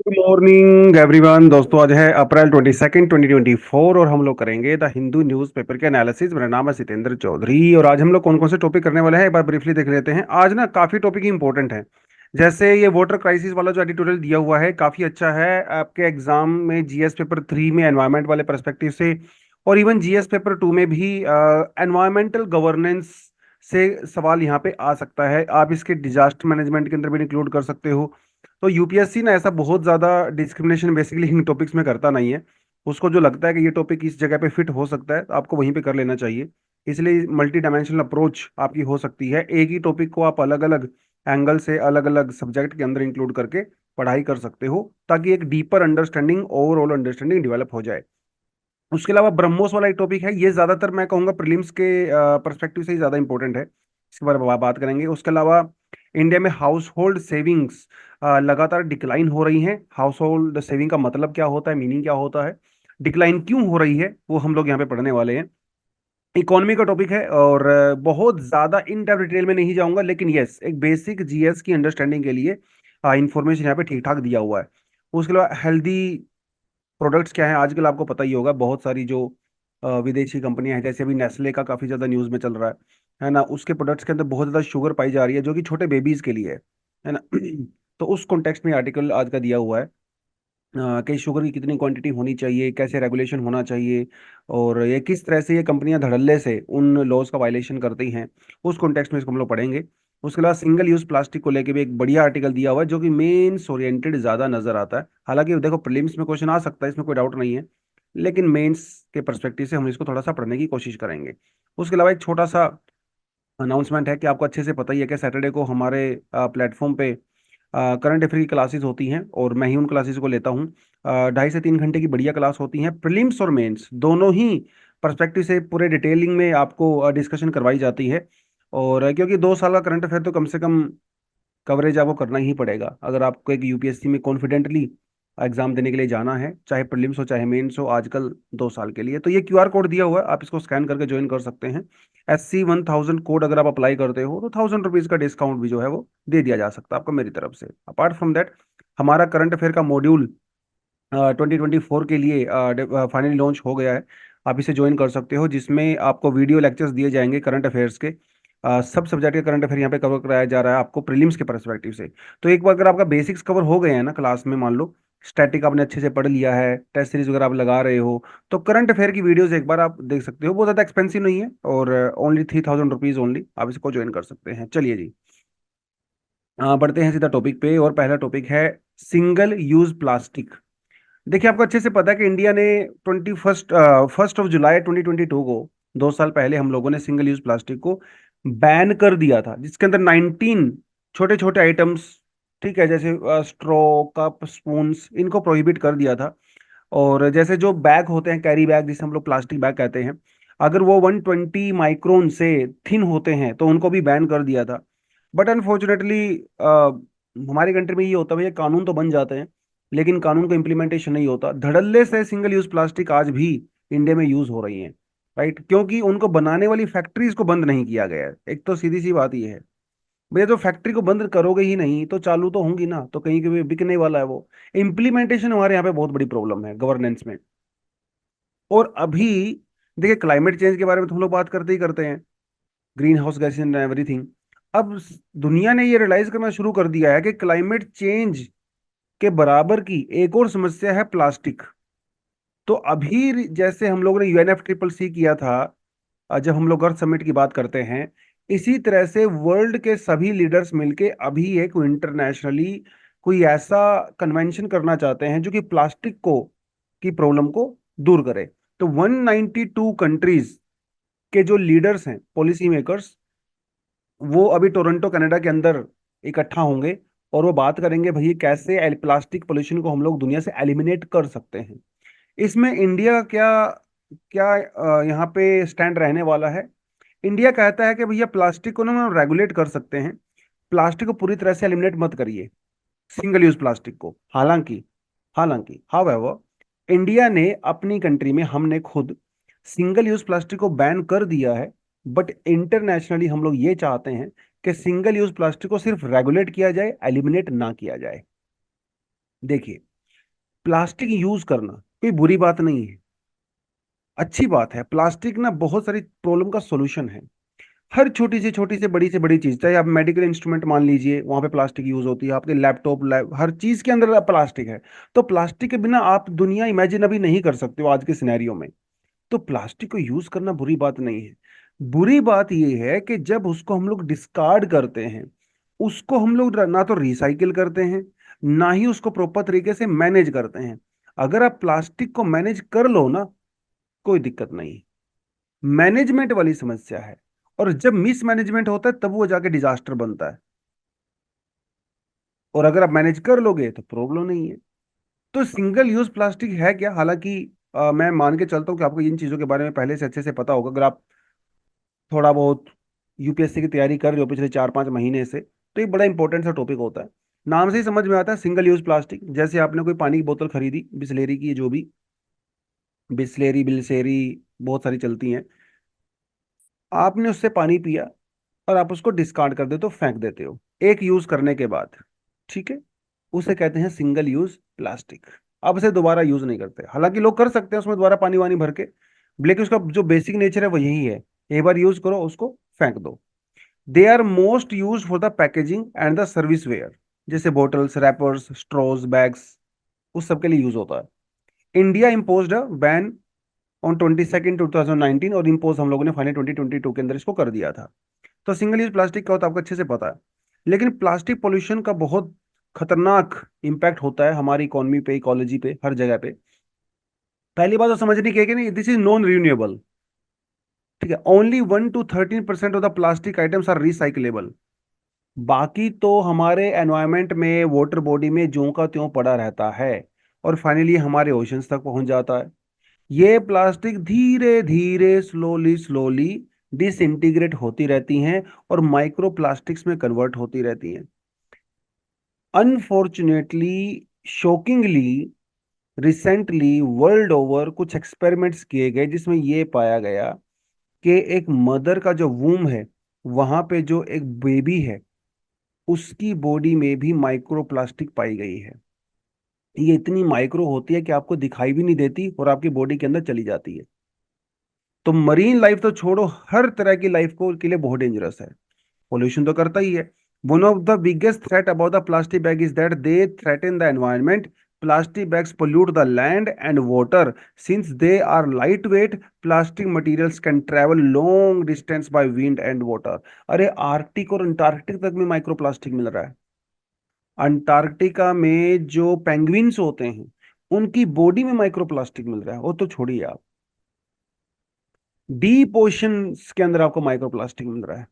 Good morning everyone. दोस्तों, आज है अप्रैल 22 2024 और हम लोग करेंगे द हिंदू न्यूज़पेपर के एनालिसिस। मेरा नाम है सितेंद्र चौधरी और आज हम लोग कौन कौन से टॉपिक करने वाले हैं एक बार ब्रीफली देख लेते हैं। आज ना काफी टॉपिक इंपॉर्टेंट है। जैसे ये वाटर क्राइसिस वाला जो एडिटोरियल दिया हुआ है काफी अच्छा है आपके एग्जाम में, जीएस पेपर 3 में एनवायरमेंट वाले पर्सपेक्टिव से, और इवन जीएस पेपर 2 में भी एनवायरमेंटल गवर्नेंस से सवाल यहाँ पे आ सकता है। आप इसके डिजास्टर मैनेजमेंट के अंदर भी इंक्लूड कर सकते हो। तो यूपीएससी ना ऐसा बहुत ज्यादा डिस्क्रिमिनेशन बेसिकली इन टॉपिक्स में करता नहीं है। उसको जो लगता है कि ये टॉपिक इस जगह पे फिट हो सकता है तो आपको वहीं पे कर लेना चाहिए। इसलिए मल्टी डायमेंशनल अप्रोच आपकी हो सकती है। एक ही टॉपिक को आप अलग अलग एंगल से अलग अलग सब्जेक्ट के अंदर इंक्लूड करके पढ़ाई कर सकते हो, ताकि एक deeper understanding, overall understanding develop हो जाए। उसके अलावा ब्रह्मोस वाला एक टॉपिक है, ये ज्यादातर मैं कहूंगा प्रीलिम्स के पर्सपेक्टिव से ही ज्यादा इंपॉर्टेंट है। इसके बारे में बात करेंगे। उसके अलावा इंडिया में हाउस होल्ड सेविंग्स लगातार डिक्लाइन हो रही हैं। हाउस होल्ड सेविंग का मतलब क्या होता है, मीनिंग क्या होता है, डिक्लाइन क्यों हो रही है, वो हम लोग यहाँ पे पढ़ने वाले हैं। इकोनॉमी का टॉपिक है और बहुत ज्यादा इन डेप्थ डिटेल में नहीं जाऊंगा, लेकिन यस, एक बेसिक जीएस की अंडरस्टैंडिंग के लिए इंफॉर्मेशन यहाँ पे ठीक ठाक दिया हुआ है। उसके अलावा हेल्दी प्रोडक्ट्स क्या है, आजकल आपको पता ही होगा बहुत सारी जो विदेशी कंपनियां हैं, जैसे अभी नेस्ले का काफी ज्यादा न्यूज में चल रहा है ना। उसके प्रोडक्ट्स के अंदर बहुत ज्यादा शुगर पाई जा रही है जो कि छोटे बेबीज के लिए है ना। तो उस कॉन्टेक्स्ट में आर्टिकल आज का दिया हुआ है कि शुगर की कितनी क्वांटिटी होनी चाहिए, कैसे रेगुलेशन होना चाहिए, और ये किस तरह से ये कंपनियां धड़ल्ले से उन लॉज का वायलेशन करती हैं। उस कॉन्टेक्स्ट में इसको हम लोग पढ़ेंगे। उसके अलावा सिंगल यूज प्लास्टिक को लेके भी एक बढ़िया आर्टिकल दिया हुआ है जो कि मेंस ओरिएंटेड ज्यादा नजर आता है। हालांकि देखो, प्रीलिम्स में क्वेश्चन आ सकता है, इसमें कोई डाउट नहीं है, लेकिन मेंस के परस्पेक्टिव से हम इसको थोड़ा सा पढ़ने की कोशिश करेंगे। उसके अलावा एक छोटा सा अनाउंसमेंट है कि आपको अच्छे से पता ही है कि सैटरडे को हमारे प्लेटफॉर्म पे करंट अफेयर की क्लासेस होती हैं और मैं ही उन क्लासेस को लेता हूँ। 2.5 से 3 घंटे की बढ़िया क्लास होती हैं, प्रीलिम्स और मेंस दोनों ही पर्सपेक्टिव से पूरे डिटेलिंग में आपको डिस्कशन करवाई जाती है। और क्योंकि 2 साल का करंट अफेयर तो कम से कम कवरेज आपको करना ही पड़ेगा अगर आपको एक यूपीएससी में कॉन्फिडेंटली एग्जाम देने के लिए जाना है, चाहे प्रीलिम्स हो चाहे मेंस हो, आजकल 2 साल के लिए। तो ये क्यूआर कोड दिया हुआ है, आप इसको स्कैन करके ज्वाइन कर सकते हैं। SC 1000 कोड अगर आप अप्लाई करते हो तो 1000 रुपीज का डिस्काउंट भी जो है वो दे दिया जा सकता है आपको मेरी तरफ से। अपार्ट फ्रॉम दैट, हमारा करंट अफेयर का मॉड्यूल 2024 के लिए फाइनली लॉन्च हो गया है। आप इसे ज्वाइन कर सकते हो, जिसमें आपको वीडियो लेक्चर्स दिए जाएंगे करंट अफेयर्स के। सब सब्जेक्ट के करंट अफेयर यहाँ पे कवर कराया जा रहा है आपको प्रीलिम्स के पर्सपेक्टिव से। तो एक बार अगर आपका बेसिक्स कवर हो गए हैं ना क्लास में, मान लो स्टैटिक आपने अच्छे से पढ़ लिया है, टेस्ट सीरीज वगैरह आप लगा रहे हो, तो करंट अफेयर की वीडियोस एक बार आप देख सकते हो। बहुत ज़्यादा एक्सपेंसिव नहीं है और ओनली 3000 रुपीज ओनली, आप इसको ज्वाइन कर सकते हैं। चलिए जी, बढ़ते हैं सीधा टॉपिक पे। और पहला टॉपिक है सिंगल यूज प्लास्टिक। देखिए, आपको अच्छे से पता है कि इंडिया ने 1 जुलाई 2022 को, 2 साल पहले, हम लोगों ने सिंगल यूज प्लास्टिक को बैन कर दिया था, जिसके अंदर 19 छोटे छोटे आइटम्स, ठीक है, जैसे स्ट्रॉ, कप, स्पून्स, इनको प्रोहिबिट कर दिया था। और जैसे जो बैग होते हैं, कैरी बैग जिसे हम लोग प्लास्टिक बैग कहते हैं, अगर वो 120 माइक्रोन से थिन होते हैं तो उनको भी बैन कर दिया था। बट अनफॉर्चुनेटली हमारी कंट्री में ये होता है, भैया कानून तो बन जाते हैं लेकिन कानून का इम्प्लीमेंटेशन नहीं होता। धड़ल्ले से सिंगल यूज प्लास्टिक आज भी इंडिया में यूज हो रही है, राइट, क्योंकि उनको बनाने वाली फैक्ट्रीज को बंद नहीं किया गया है। एक तो सीधी सी बात ये है, भैया जो फैक्ट्री को बंद करोगे ही नहीं तो चालू तो होंगी ना, तो कहीं कहीं बिकने वाला है वो। इम्प्लीमेंटेशन हमारे यहाँ पे बहुत बड़ी प्रॉब्लम है गवर्नेंस में। और अभी देखिए, क्लाइमेट चेंज के बारे में तो हम लोग बात करते ही करते हैं, green house gases and everything. अब दुनिया ने ये रियलाइज करना शुरू कर दिया है कि क्लाइमेट चेंज के बराबर की एक और समस्या है प्लास्टिक। तो अभी जैसे हम लोगों ने UNFCCC किया था, जब हम लोग अर्थ समिट की बात करते हैं, इसी तरह से वर्ल्ड के सभी लीडर्स मिलके अभी एक इंटरनेशनली कोई ऐसा कन्वेंशन करना चाहते हैं जो कि प्लास्टिक को की प्रॉब्लम को दूर करे। तो 192 कंट्रीज के जो लीडर्स हैं, पॉलिसी मेकर्स, वो अभी टोरंटो कनाडा के अंदर इकट्ठा होंगे और वो बात करेंगे भई कैसे प्लास्टिक पोल्यूशन को हम लोग दुनिया से एलिमिनेट कर सकते हैं। इसमें इंडिया क्या क्या यहाँ पे स्टैंड रहने वाला है। इंडिया कहता है कि भैया प्लास्टिक को ना हम रेगुलेट कर सकते हैं, प्लास्टिक को पूरी तरह से एलिमिनेट मत करिए, सिंगल यूज प्लास्टिक को। हालांकि हालांकि हाउएवर, इंडिया ने अपनी कंट्री में, हमने खुद सिंगल यूज प्लास्टिक को बैन कर दिया है। बट इंटरनेशनली हम लोग ये चाहते हैं कि सिंगल यूज प्लास्टिक को सिर्फ रेगुलेट किया जाए, एलिमिनेट ना किया जाए। देखिए, प्लास्टिक यूज करना कोई बुरी बात नहीं है, अच्छी बात है। प्लास्टिक ना बहुत सारी प्रॉब्लम का सॉल्यूशन है। हर छोटी से बड़ी चीज, चाहे आप मेडिकल इंस्ट्रूमेंट मान लीजिए, वहां पे प्लास्टिक यूज होती है। आपके लैपटॉप हर चीज के अंदर प्लास्टिक है। तो प्लास्टिक के बिना आप दुनिया इमेजिन अभी नहीं कर सकते हो आज के सिनेरियो में। तो प्लास्टिक को यूज करना बुरी बात नहीं है। बुरी बात यह है कि जब उसको हम लोग डिस्कार्ड करते हैं, उसको हम लोग ना तो रिसाइकिल करते हैं, ना ही उसको प्रॉपर तरीके से मैनेज करते हैं। अगर आप प्लास्टिक को मैनेज कर लो ना, कोई दिक्कत नहीं। मैनेजमेंट वाली समस्या है। और जब मिसमैनेजमेंट होता है तब वो जाके डिजास्टर बनता है। और अगर आप मैनेज कर लोगे तो प्रॉब्लम नहीं है। तो सिंगल यूज प्लास्टिक है क्या? हालांकि मैं मान के चलता हूँ कि आपको इन चीजों के बारे में पहले से अच्छे से पता होगा, अगर आप थोड़ा बहुत यूपीएससी की तैयारी कर रहे हो पिछले 4-5 महीने से। तो ये बड़ा इंपॉर्टेंट सा टॉपिक होता है। नाम से ही समझ में आता है, सिंगल यूज प्लास्टिक। जैसे आपने कोई पानी की बोतल खरीदी, बिस्लेरी की, जो भी बिस्लेरी बिल्सेरी बहुत सारी चलती हैं, आपने उससे पानी पिया और आप उसको डिस्कार्ड कर देते हो, फेंक देते हो एक यूज करने के बाद। ठीक है, उसे कहते हैं सिंगल यूज प्लास्टिक। आप उसे दोबारा यूज नहीं करते। हालांकि लोग कर सकते हैं उसमें दोबारा पानी वानी भर के, लेकिन उसका जो बेसिक नेचर है वो यही है, एक बार यूज करो उसको फेंक दो। They are most use for the packaging and the service ware, जैसे बोटल्स, रैपर्स, स्ट्रॉज, बैग्स, उस सब के लिए यूज होता है। India imposed a ban on 22 2019, और इम्पोज हम लोगों ने फाइनल 2022 के अंदर इसको कर दिया था। तो सिंगल यूज प्लास्टिक का होता है आपको अच्छे से पता है। लेकिन प्लास्टिक पोल्यूशन का बहुत खतरनाक इंपैक्ट होता है हमारी इकोनॉमी पे, इकोलॉजी पे, हर जगह पे। पहली बात तो समझनी की है कि नहीं, दिस इज नॉन रिन्यूएबल। ठीक है, only 1 to 13% of the plastic items are recyclable. बाकी तो हमारे एनवायरमेंट में, वाटर बॉडी में ज्यों का त्यों पड़ा रहता है, और फाइनली हमारे ओशंस तक पहुंच जाता है। ये प्लास्टिक धीरे धीरे, स्लोली स्लोली डिसइंटीग्रेट होती रहती हैं और माइक्रो प्लास्टिक्स में कन्वर्ट होती रहती हैं। Unfortunately, shockingly, recently world over कुछ एक्सपेरिमेंट्स किए गए जिसमें ये पाया गया कि एक मदर का जो वूम है, वहां पे जो एक बेबी है, उसकी बॉडी में भी माइक्रो प्लास्टिक पाई गई है। ये इतनी माइक्रो होती है कि आपको दिखाई भी नहीं देती और आपकी बॉडी के अंदर चली जाती है। तो मरीन लाइफ तो छोड़ो, हर तरह की लाइफ को के लिए बहुत डेंजरस है। पोल्यूशन तो करता ही है। One of the biggest threat about the plastic bag is that they threaten the environment. Plastic bags pollute the land and water. Since they are lightweight, plastic materials can travel long distance by wind and water. अरे Arctic और Antarctic तक में micro plastic मिल रहा है। Antarctica में जो penguins होते हैं, उनकी बॉडी में माइक्रो प्लास्टिक मिल रहा है। वो तो छोड़िए आप, डीप ओशन के अंदर आपको माइक्रो प्लास्टिक मिल रहा है।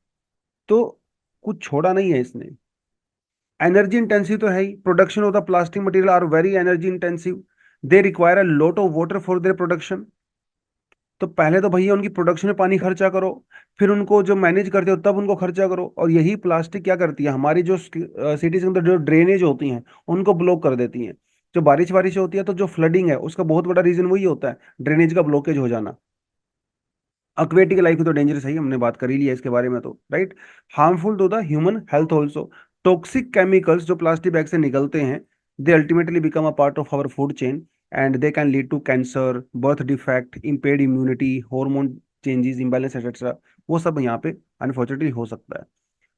तो कुछ छोड़ा नहीं है इसने। एनर्जी इंटेंसिव तो है ही, production of the plastic material are very energy intensive. They require a lot of water for their production. तो पहले तो भैया उनकी प्रोडक्शन में पानी खर्चा करो, फिर उनको जो मैनेज करते हो तब उनको खर्चा करो। और यही प्लास्टिक क्या करती है, हमारी जो सिटीज के अंदर जो ड्रेनेज होती हैं उनको ब्लॉक कर देती हैं। जो बारिश बारिश होती है तो जो फ्लडिंग है उसका बहुत बड़ा रीजन वही होता है, ड्रेनेज का ब्लॉकेज हो जाना। अक्वेटिक लाइफ तो डेंजरस है ही, हमने बात कर ही लिया इसके बारे में तो, right. Harmful to the human health also. Toxic chemicals जो प्लास्टिक बैग से निकलते हैं, they ultimately become a part of our food chain, and they can lead to cancer, birth defect, impaired immunity, hormone changes, imbalance etcetera. वो सब यहाँ पे unfortunately हो सकता है।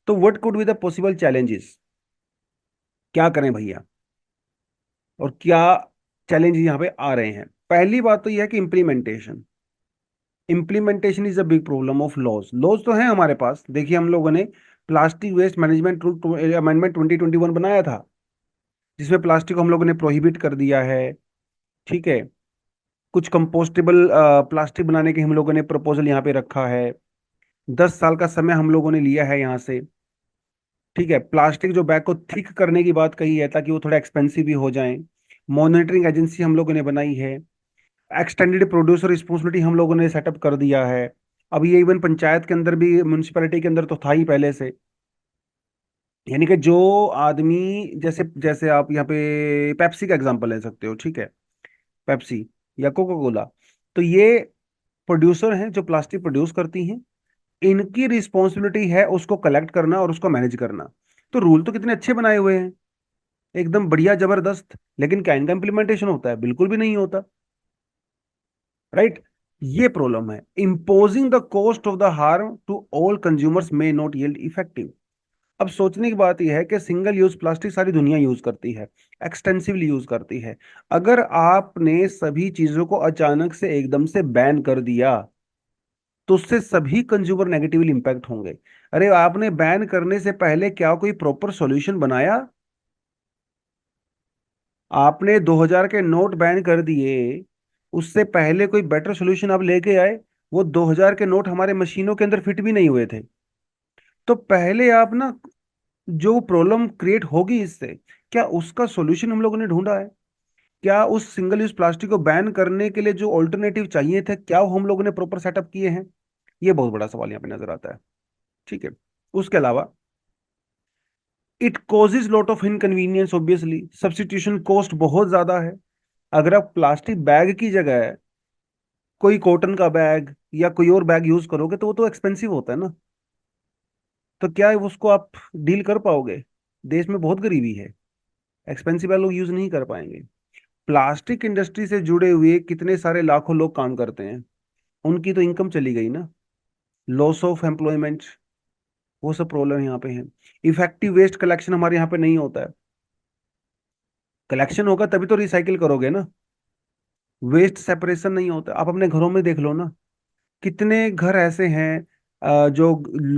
तो what could be the possible challenges? क्या करें भैया, और क्या चैलेंज यहाँ पे आ रहे हैं? पहली बात तो यह है कि implementation. Implementation is a big problem of laws. Laws तो है हमारे पास, देखिए हम लोगों ने plastic waste management rule amendment 2021 बनाया था, जिसमें प्लास्टिक को हम लोगों ने प्रोहिबिट कर दिया है। ठीक है, कुछ कंपोस्टेबल प्लास्टिक बनाने के हम लोगों ने प्रपोजल यहाँ पे रखा है। 10 साल का समय हम लोगों ने लिया है यहाँ से। ठीक है, प्लास्टिक जो बैग को थिक करने की बात कही है ताकि वो थोड़ा एक्सपेंसिव भी हो जाए। मॉनिटरिंग एजेंसी हम लोगों ने बनाई है। एक्सटेंडेड प्रोड्यूसर रिस्पॉन्सिबिलिटी हम लोगों ने सेटअप कर दिया है। अब ये इवन पंचायत के अंदर भी, म्यूनिसिपैलिटी के अंदर तो था ही पहले से। यानी कि जो आदमी, जैसे जैसे आप यहाँ पे पेप्सी का एग्जांपल ले सकते हो, ठीक है, पेप्सी या कोका कोला। तो ये प्रोड्यूसर हैं जो प्लास्टिक प्रोड्यूस करती हैं। इनकी रिस्पॉन्सिबिलिटी है उसको कलेक्ट करना और उसको मैनेज करना। तो रूल तो कितने अच्छे बनाए हुए हैं। एकदम बढ़िया जबरदस्त। लेकिन क्या इनका इम्प्लीमेंटेशन होता है? बिल्कुल भी नहीं होता। राइट। ये प्रॉब्लम है। Imposing the cost of the harm to all consumers may not yield effective. अब सोचने की बात यह है कि सिंगल यूज प्लास्टिक सारी दुनिया यूज करती है, एक्सटेंसिवली यूज करती है। अगर आपने सभी चीजों को अचानक से एकदम से बैन कर दिया तो उससे सभी कंज्यूमर नेगेटिवली इंपैक्ट होंगे। अरे आपने बैन करने से पहले क्या कोई प्रॉपर सॉल्यूशन बनाया? आपने 2000 के नोट बैन कर दिए, उससे पहले कोई बेटर सॉल्यूशन आप लेके आए? वो 2000 के नोट हमारे मशीनों के अंदर फिट भी नहीं हुए थे। तो पहले आप ना, जो प्रॉब्लम क्रिएट होगी इससे, क्या उसका सॉल्यूशन हम लोगों ने ढूंढा है? क्या उस सिंगल यूज प्लास्टिक को बैन करने के लिए जो ऑल्टरनेटिव चाहिए थे, क्या वो हम लोगों ने प्रॉपर सेटअप किए हैं? ये बहुत बड़ा सवाल यहाँ पे नजर आता है। ठीक है। उसके अलावा it causes lot of inconvenience, obviously substitution cost बहुत ज्यादा है। अगर आप प्लास्टिक बैग की जगह कोई कॉटन का बैग या कोई और बैग यूज करोगे तो वो तो एक्सपेंसिव होता है ना। तो क्या उसको आप डील कर पाओगे? देश में बहुत गरीबी है, एक्सपेंसिव लोग यूज नहीं कर पाएंगे। प्लास्टिक इंडस्ट्री से जुड़े हुए कितने सारे लाखों लोग काम करते हैं, उनकी तो इनकम चली गई ना। लॉस ऑफ एम्प्लॉयमेंट, वो सब प्रॉब्लम यहाँ पे है। इफेक्टिव वेस्ट कलेक्शन हमारे यहाँ पे नहीं होता है। कलेक्शन होगा तभी तो रिसाइकिल करोगे ना। वेस्ट सेपरेशन नहीं होता। आप अपने घरों में देख लो ना, कितने घर ऐसे हैं जो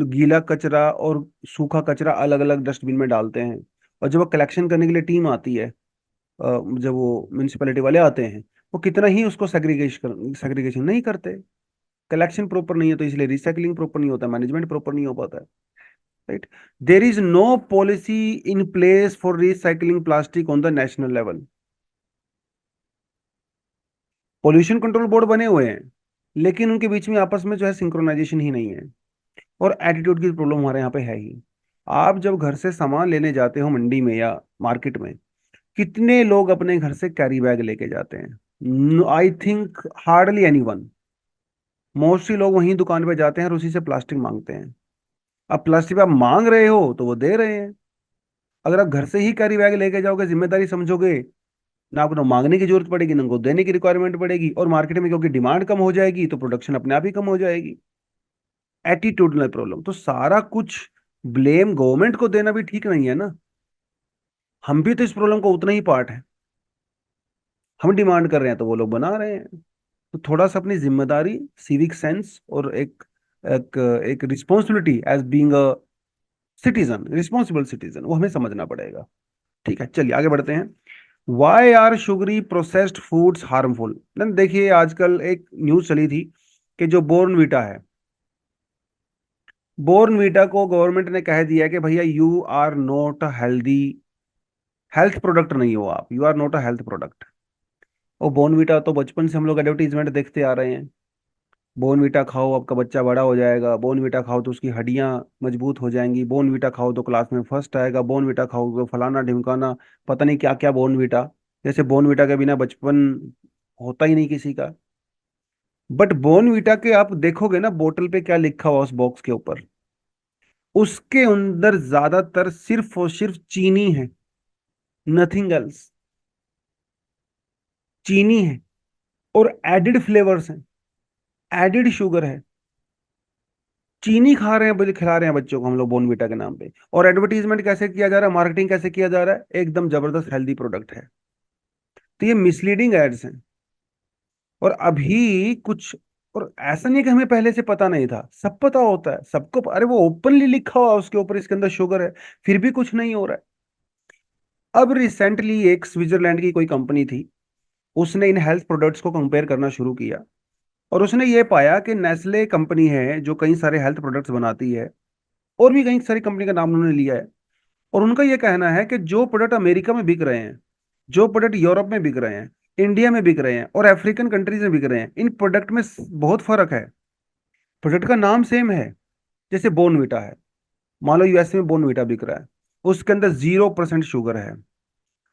गीला कचरा और सूखा कचरा अलग अलग डस्टबिन में डालते हैं। और जब वो कलेक्शन करने के लिए टीम आती है, जब वो म्यूनिसिपैलिटी वाले आते हैं, वो कितना ही उसको सेग्रीगेशन नहीं करते। कलेक्शन प्रॉपर नहीं है तो इसलिए रिसाइकलिंग प्रॉपर नहीं होता, मैनेजमेंट प्रॉपर नहीं हो पाता है। Right. There is no policy in place for recycling plastic on the national level. Pollution control board बने हुए हैं, लेकिन उनके बीच में आपस में जो है सिंक्रोनाइजेशन ही नहीं है। और एटीट्यूड की प्रॉब्लम हमारे यहाँ पे है ही। आप जब घर से सामान लेने जाते हो मंडी में या मार्केट में, कितने लोग अपने घर से कैरी बैग लेके जाते हैं? I think hardly any one. Mostly लोग वहीं दुकान पे जाते हैं और उसी से प्लास्टिक मांगते हैं। अब प्लास्टिक आप मांग रहे हो तो वो दे रहे हैं। अगर आप घर से ही कैरी बैग लेके जाओगे, जिम्मेदारी समझोगे, ना आपको मांगने की जरूरत पड़ेगी ना उनको देने की रिक्वायरमेंट पड़ेगी, और मार्केट में क्योंकि डिमांड कम हो जाएगी तो प्रोडक्शन अपने आप ही कम हो जाएगी। Attitudinal problem. तो सारा कुछ ब्लेम गवर्नमेंट को देना भी ठीक नहीं है ना। हम भी तो इस प्रॉब्लम का उतना ही पार्ट है। हम डिमांड कर रहे हैं तो वो लोग बना रहे हैं। तो थोड़ा सा अपनी जिम्मेदारी, सिविक सेंस और एक एक एक responsibility as being a citizen, responsible citizen, वो हमें समझना पड़ेगा। ठीक है, चलिए आगे बढ़ते हैं। Why are sugary processed foods harmful? देखिए आजकल एक न्यूज चली थी कि जो बोर्नवीटा है, बोर्नवीटा को गवर्नमेंट ने कह दिया कि भैया you are not a healthy, health product नहीं हो आप, you are not a health product. और बोर्नवीटा तो बचपन से हम लोग एडवर्टीजमेंट देखते आ रहे हैं। बोर्नवीटा खाओ आपका बच्चा बड़ा हो जाएगा, बोर्नवीटा खाओ तो उसकी हड्डियां मजबूत हो जाएंगी, बोर्नवीटा खाओ तो क्लास में फर्स्ट आएगा, बोर्नवीटा खाओ तो फलाना ढिमकाना, पता नहीं क्या क्या बोर्नवीटा। जैसे बोर्नवीटा के बिना बचपन होता ही नहीं किसी का। बट बोर्नवीटा के आप देखोगे ना बोतल पे क्या लिखा हुआ उस बॉक्स के ऊपर, उसके अंदर ज्यादातर सिर्फ और सिर्फ चीनी है, नथिंग एल्स। चीनी है और एडिड फ्लेवर्स हैं, एडिड शुगर है। चीनी खा रहे हैं, खिला रहे हैं बच्चों को हम लोग बोर्नवीटा के नाम पे। और एडवर्टीजमेंट कैसे किया जा रहा है, मार्केटिंग कैसे किया जा रहा है, एकदम जबरदस्त हेल्दी प्रोडक्ट है। तो ये मिसलीडिंग एड्स हैं। और अभी कुछ, और ऐसा नहीं है कि हमें पहले से पता नहीं था, सब पता होता है सबको। अरे वो ओपनली लिखा हुआ है उसके ऊपर, इसके अंदर शुगर है, फिर भी कुछ नहीं हो रहा है। अब रिसेंटली एक स्विट्जरलैंड की कोई कंपनी थी, उसने इन हेल्थ प्रोडक्ट्स को कंपेयर करना शुरू किया। और उसने ये पाया कि नेस्ले कंपनी है जो कई सारे हेल्थ प्रोडक्ट्स बनाती है, और भी कई सारी कंपनी का नाम उन्होंने लिया है। और उनका ये कहना है कि जो प्रोडक्ट अमेरिका में बिक रहे हैं, जो प्रोडक्ट यूरोप में बिक रहे हैं, इंडिया में बिक रहे हैं और अफ्रीकन कंट्रीज में बिक रहे हैं, इन प्रोडक्ट में बहुत फर्क है। प्रोडक्ट का नाम सेम है। जैसे बोर्नवीटा है, मान लो यूएस में बोर्नवीटा बिक रहा है, उसके अंदर 0% शुगर है।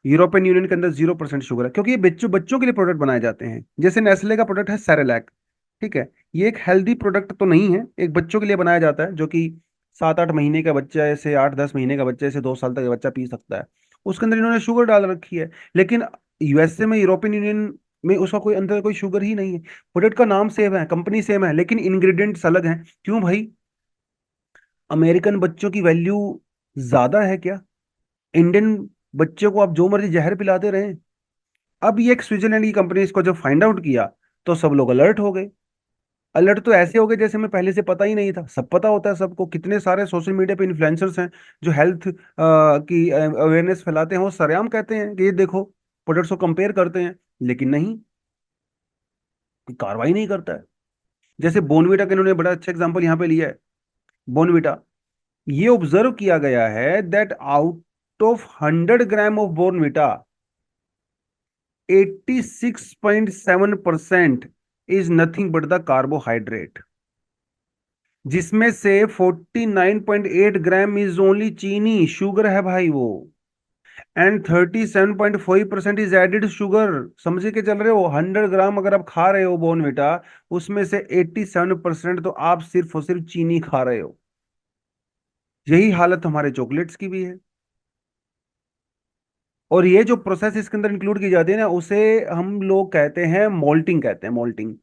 यूरोपियन यूनियन के अंदर 0% शुगर है, क्योंकि ये बच्चों बच्चों के लिए प्रोडक्ट बनाए जाते हैं। जैसे नेस्ले का प्रोडक्ट है सेरेलैक, ठीक है, ये एक हेल्दी प्रोडक्ट तो नहीं है, एक बच्चों के लिए बनाया जाता है जो कि 7-8 महीने का बच्चा है, से 8-10 महीने का बच्चा है, से 2 साल तक का बच्चा पी सकता है। उसके अंदर इन्होंने शुगर डाल रखी है। लेकिन यूएसए में, यूरोपियन यूनियन में उसका कोई अंदर कोई शुगर ही नहीं है। प्रोडक्ट का नाम सेम है, कंपनी सेम है, लेकिन इंग्रेडिएंट्स अलग हैं। क्यों भाई? अमेरिकन बच्चों की वैल्यू ज्यादा है क्या? इंडियन बच्चों को आप जो मर्जी जहर पिलाते रहे। अब ये एक स्विट्जरलैंड की कंपनी, इसको जब फाइंड आउट किया तो सब लोग अलर्ट हो गए। अलर्ट तो ऐसे हो गए जैसे हमें पहले से पता ही नहीं था। सब पता होता है सबको, कितने सारे सोशल मीडिया पे इन्फ्लुएंसर्स हैं जो हेल्थ की अवेयरनेस फैलाते हैं। वो सरेआम कहते हैं कि ये देखो, प्रोडक्ट्स को कंपेयर करते हैं, लेकिन नहीं, कोई कार्रवाई नहीं करता है। जैसे बोनविटा का इन्होंने बड़ा अच्छा एग्जांपल यहाँ पे लिया है। बोनविटा, ये ऑब्जर्व किया गया है that out of 100 gram of Bournvita, 86.7% is nothing but the carbohydrate, जिसमें से 49.8 ग्राम इज ओनली चीनी, शुगर है भाई वो। And 37.5% is added sugar. समझे के चल रहे हो? 100 ग्राम अगर आप खा रहे हो बोनविटा, उसमें से 87% तो आप सिर्फ और सिर्फ चीनी खा रहे हो। यही हालत हमारे चॉकलेट्स की भी है। और ये जो प्रोसेस इसके अंदर इंक्लूड की जाती है ना, उसे हम लोग कहते हैं मोल्टिंग, कहते हैं मोल्टिंग।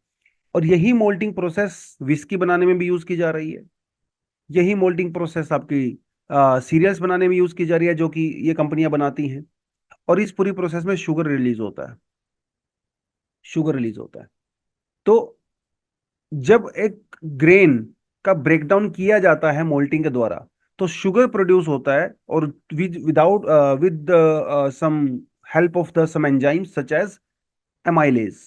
और यही मोल्टिंग प्रोसेस विस्की बनाने में भी यूज की जा रही है। यही मोल्टिंग प्रोसेस आपकी सीरियल्स बनाने में यूज की जा रही है, जो कि ये कंपनियां बनाती हैं। और इस पूरी प्रोसेस में शुगर रिलीज होता है। शुगर रिलीज होता है। तो जब एक ग्रेन का ब्रेकडाउन किया जाता है मोल्टिंग के द्वारा, तो शुगर प्रोड्यूस होता है। और without with some help of the some enzyme such as amylase.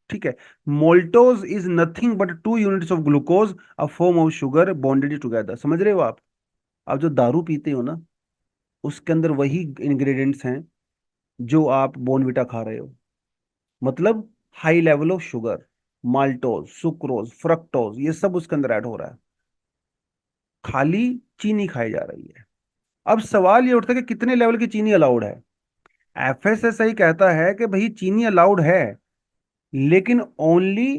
ठीक है। Maltose is nothing but 2 units of glucose, a form of sugar bonded together. समझ रहे हो आप जो दारू पीते हो ना, उसके अंदर वही इंग्रेडिएंट्स हैं जो आप बोनविटा खा रहे हो। मतलब high level of sugar, maltose, sucrose, fructose, ये सब उसके अंदर ऐड हो रहा है। खाली चीनी खाई जा रही है। अब सवाल ये उठता है कि कितने लेवल की चीनी अलाउड है। एफएसएसआई कहता है कि भाई चीनी अलाउड है, लेकिन ओनली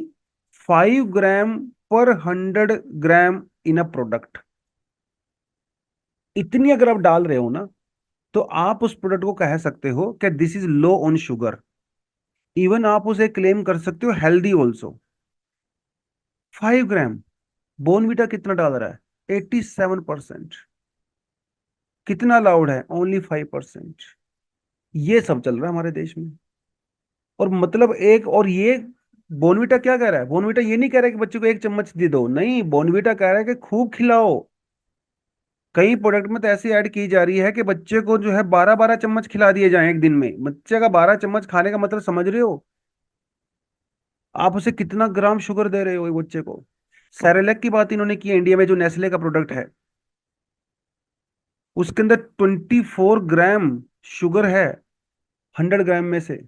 5 ग्राम पर 100 ग्राम इन अ प्रोडक्ट। इतनी अगर आप डाल रहे हो ना, तो आप उस प्रोडक्ट को कह सकते हो कि this is low on sugar. Even आप उसे क्लेम कर सकते हो हेल्दी ऑल्सो। 5 ग्राम। बोनविटा कितना डाल रहा है? 87%। कितना अलाउड है? ओनली 5%। ये सब चल रहा है हमारे देश में। और मतलब एक और ये बोनविटा क्या कह रहा है? बोनविटा ये नहीं कह रहा है कि बच्चे को एक चम्मच दे दो, नहीं, बोनविटा कह रहा है कि खूब खिलाओ। कई प्रोडक्ट में तो ऐसी ऐड की जा रही है कि बच्चे को जो है 12-12 चम्मच खिला दिए जाएं एक दिन में। बच्चे का 12 चम्मच खाने का मतलब समझ रहे हो? आप उसे कितना ग्राम शुगर दे रहे हो एक बच्चे को। सेरेलैक की बात इन्होंने की है, इंडिया में जो नेस्ले का प्रोडक्ट है, उसके अंदर 24 ग्राम शुगर है 100 ग्राम में से।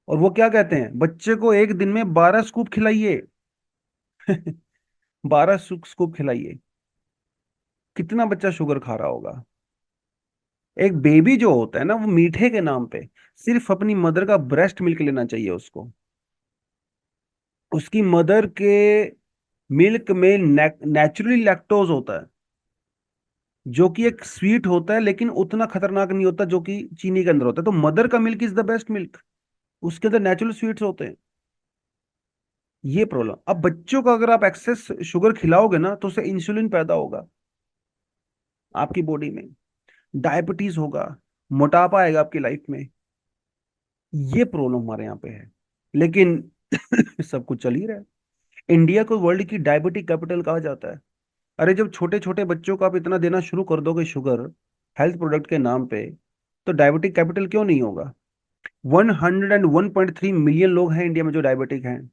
और वो क्या कहते हैं? बच्चे को एक दिन में 12 स्कूप खिलाइए। 12 स्कूप खिलाइए। कितना बच्चा शुगर खा रहा होगा? एक बेबी जो होता है ना, वो मीठे के नाम पे सिर्फ अपनी मदर का ब्रेस्ट मिल्क लेना चाहिए उसको। उसकी मदर के मिल्क में नेचुरली लैक्टोज होता है, जो कि एक स्वीट होता है, लेकिन उतना खतरनाक नहीं होता जो कि चीनी के अंदर होता है। तो मदर का milk is the best milk. उसके अंदर नेचुरल स्वीट्स होते हैं। ये प्रॉब्लम। अब बच्चों को अगर आप एक्सेस शुगर खिलाओगे ना, तो उससे इंसुलिन पैदा होगा आपकी बॉडी में, डायबिटीज होगा, मोटापा आएगा आपकी लाइफ में। ये प्रॉब्लम हमारे यहाँ पे है। लेकिन सब कुछ चल ही रहा है। इंडिया को वर्ल्ड की डायबिटिक कैपिटल कहा जाता है। अरे जब छोटे छोटे बच्चों को आप इतना देना शुरू कर दोगे शुगर हेल्थ प्रोडक्ट के नाम पे, तो डायबिटिक कैपिटल क्यों नहीं होगा? 101.3 मिलियन लोग हैं इंडिया में जो डायबिटिक हैं।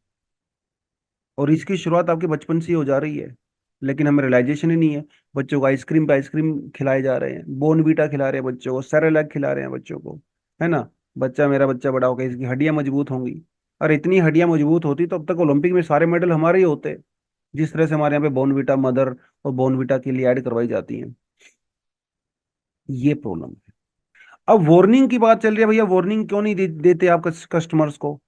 और इसकी शुरुआत आपके बचपन से ही हो जा रही है, लेकिन हमें रियलाइजेशन ही नहीं है। बच्चों को आइसक्रीम पे आइसक्रीम खिलाए जा रहे हैं, बोनवीटा खिला रहे हैं बच्चों को, सेरेलैक खिला रहे हैं बच्चों को, है ना। बच्चा, मेरा बच्चा बड़ा होगा, इसकी हड्डियां मजबूत होंगी। और इतनी हड्डियां मजबूत होती तो अब तक ओलंपिक में सारे मेडल हमारे ही होते। जिस तरह से हमारे यहाँ पे बोनवीटा मदर और बोनवीटा के लिए ऐड करवाई जाती है। ये प्रॉब्लम है। अब वार्निंग की बात चल रही है, भैया वार्निंग क्यों नहीं देते आप कस्टमर्स को?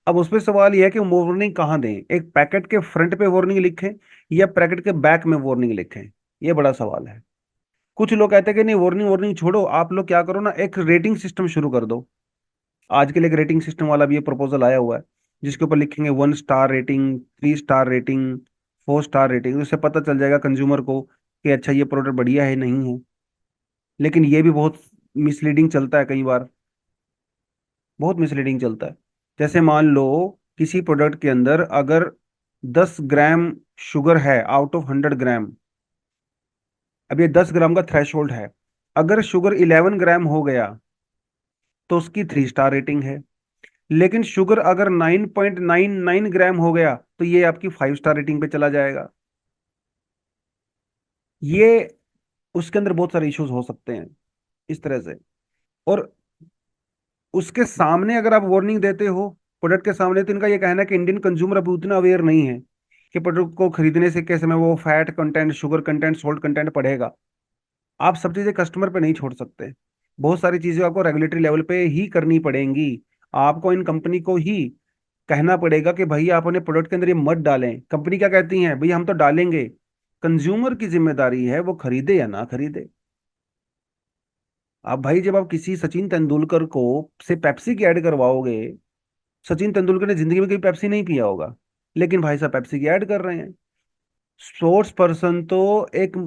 अब उस पर सवाल यह है कि वार्निंग कहाँ दें? एक पैकेट के फ्रंट पे वार्निंग लिखें या पैकेट के बैक में वार्निंग लिखें? ये बड़ा सवाल है। कुछ लोग कहते हैं कि नहीं, वार्निंग वार्निंग छोड़ो, आप लोग क्या करो ना, एक रेटिंग सिस्टम शुरू कर दो। आजकल एक रेटिंग सिस्टम वाला भी ये प्रपोजल आया हुआ है, जिसके ऊपर लिखेंगे 1 star rating, 3 star rating, 4 star rating. उससे पता चल जाएगा कंज्यूमर को कि अच्छा ये प्रोडक्ट बढ़िया है नहीं है। लेकिन ये भी बहुत मिसलीडिंग चलता है कई बार, बहुत मिसलीडिंग चलता है। जैसे मान लो किसी प्रोडक्ट के अंदर अगर 10 ग्राम शुगर है आउट ऑफ 100 ग्राम, अब ये 10 ग्राम का थ्रेशोल्ड है, अगर शुगर 11 ग्राम हो गया तो उसकी 3 स्टार रेटिंग है। लेकिन शुगर अगर 9.99 ग्राम हो गया तो ये आपकी 5 स्टार रेटिंग पे चला जाएगा। ये उसके अंदर बहुत सारे इश्यूज हो सकते हैं इस तरह से। और उसके सामने अगर आप वार्निंग देते हो प्रोडक्ट के सामने, तो इनका ये कहना है कि इंडियन कंज्यूमर अभी उतना अवेयर नहीं है कि प्रोडक्ट को खरीदने से कैसे में वो fat content, sugar content, salt content पढ़ेगा। आप सब चीजें कस्टमर पे नहीं छोड़ सकते। बहुत सारी चीजें आपको रेगुलेटरी लेवल पे ही करनी पड़ेंगी। आपको इन कंपनी को ही कहना पड़ेगा कि भाई आप अपने प्रोडक्ट के अंदर ये मत डालें। कंपनी क्या कहती है, भाई हम तो डालेंगे। कंज्यूमर की जिम्मेदारी है वो खरीदे या ना खरीदे। आप भाई जब आप किसी सचिन तेंदुलकर को से पेप्सी की ऐड करवाओगे, सचिन तेंदुलकर ने जिंदगी में कभी पेप्सी नहीं पिया होगा, लेकिन भाई साहब पेप्सी की ऐड कर रहे हैं। स्पोर्ट्स पर्सन तो एक